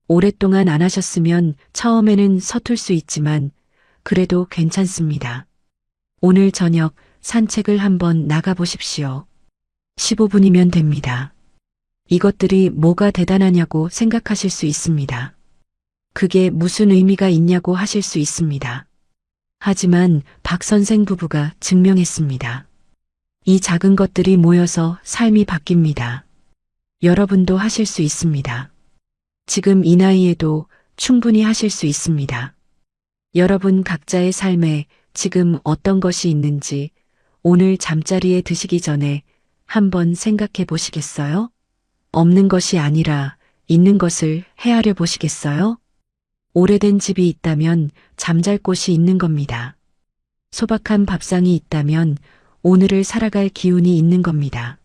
오랫동안 안 하셨으면 처음에는 서툴 수 있지만 그래도 괜찮습니다. 오늘 저녁 산책을 한번 나가 보십시오. 15분이면 됩니다. 이것들이 뭐가 대단하냐고 생각하실 수 있습니다. 그게 무슨 의미가 있냐고 하실 수 있습니다. 하지만 박 선생 부부가 증명했습니다. 이 작은 것들이 모여서 삶이 바뀝니다. 여러분도 하실 수 있습니다. 지금 이 나이에도 충분히 하실 수 있습니다. 여러분 각자의 삶에 지금 어떤 것이 있는지 오늘 잠자리에 드시기 전에 한번 생각해 보시겠어요? 없는 것이 아니라 있는 것을 헤아려 보시겠어요? 오래된 집이 있다면 잠잘 곳이 있는 겁니다. 소박한 밥상이 있다면 오늘을 살아갈 기운이 있는 겁니다.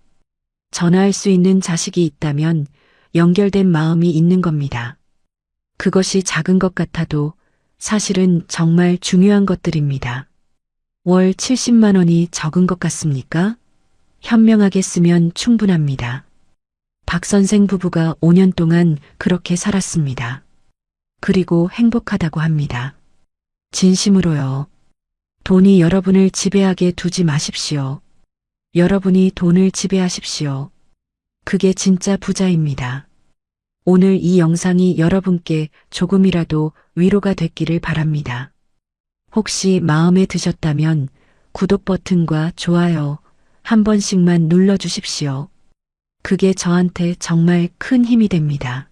전화할 수 있는 자식이 있다면 연결된 마음이 있는 겁니다. 그것이 작은 것 같아도 사실은 정말 중요한 것들입니다. 월 70만 원이 적은 것 같습니까? 현명하게 쓰면 충분합니다. 박 선생 부부가 5년 동안 그렇게 살았습니다. 그리고 행복하다고 합니다. 진심으로요. 돈이 여러분을 지배하게 두지 마십시오. 여러분이 돈을 지배하십시오. 그게 진짜 부자입니다. 오늘 이 영상이 여러분께 조금이라도 위로가 됐기를 바랍니다. 혹시 마음에 드셨다면 구독 버튼과 좋아요 한 번씩만 눌러주십시오. 그게 저한테 정말 큰 힘이 됩니다.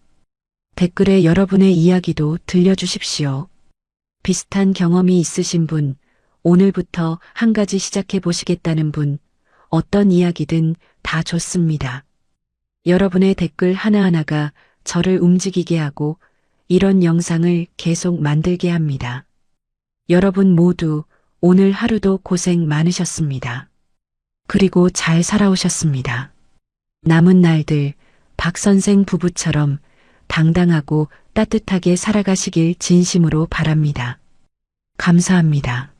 댓글에 여러분의 이야기도 들려주십시오. 비슷한 경험이 있으신 분, 오늘부터 한 가지 시작해 보시겠다는 분, 어떤 이야기든 다 좋습니다. 여러분의 댓글 하나하나가 저를 움직이게 하고 이런 영상을 계속 만들게 합니다. 여러분 모두 오늘 하루도 고생 많으셨습니다. 그리고 잘 살아오셨습니다. 남은 날들 박 선생 부부처럼 당당하고 따뜻하게 살아가시길 진심으로 바랍니다. 감사합니다.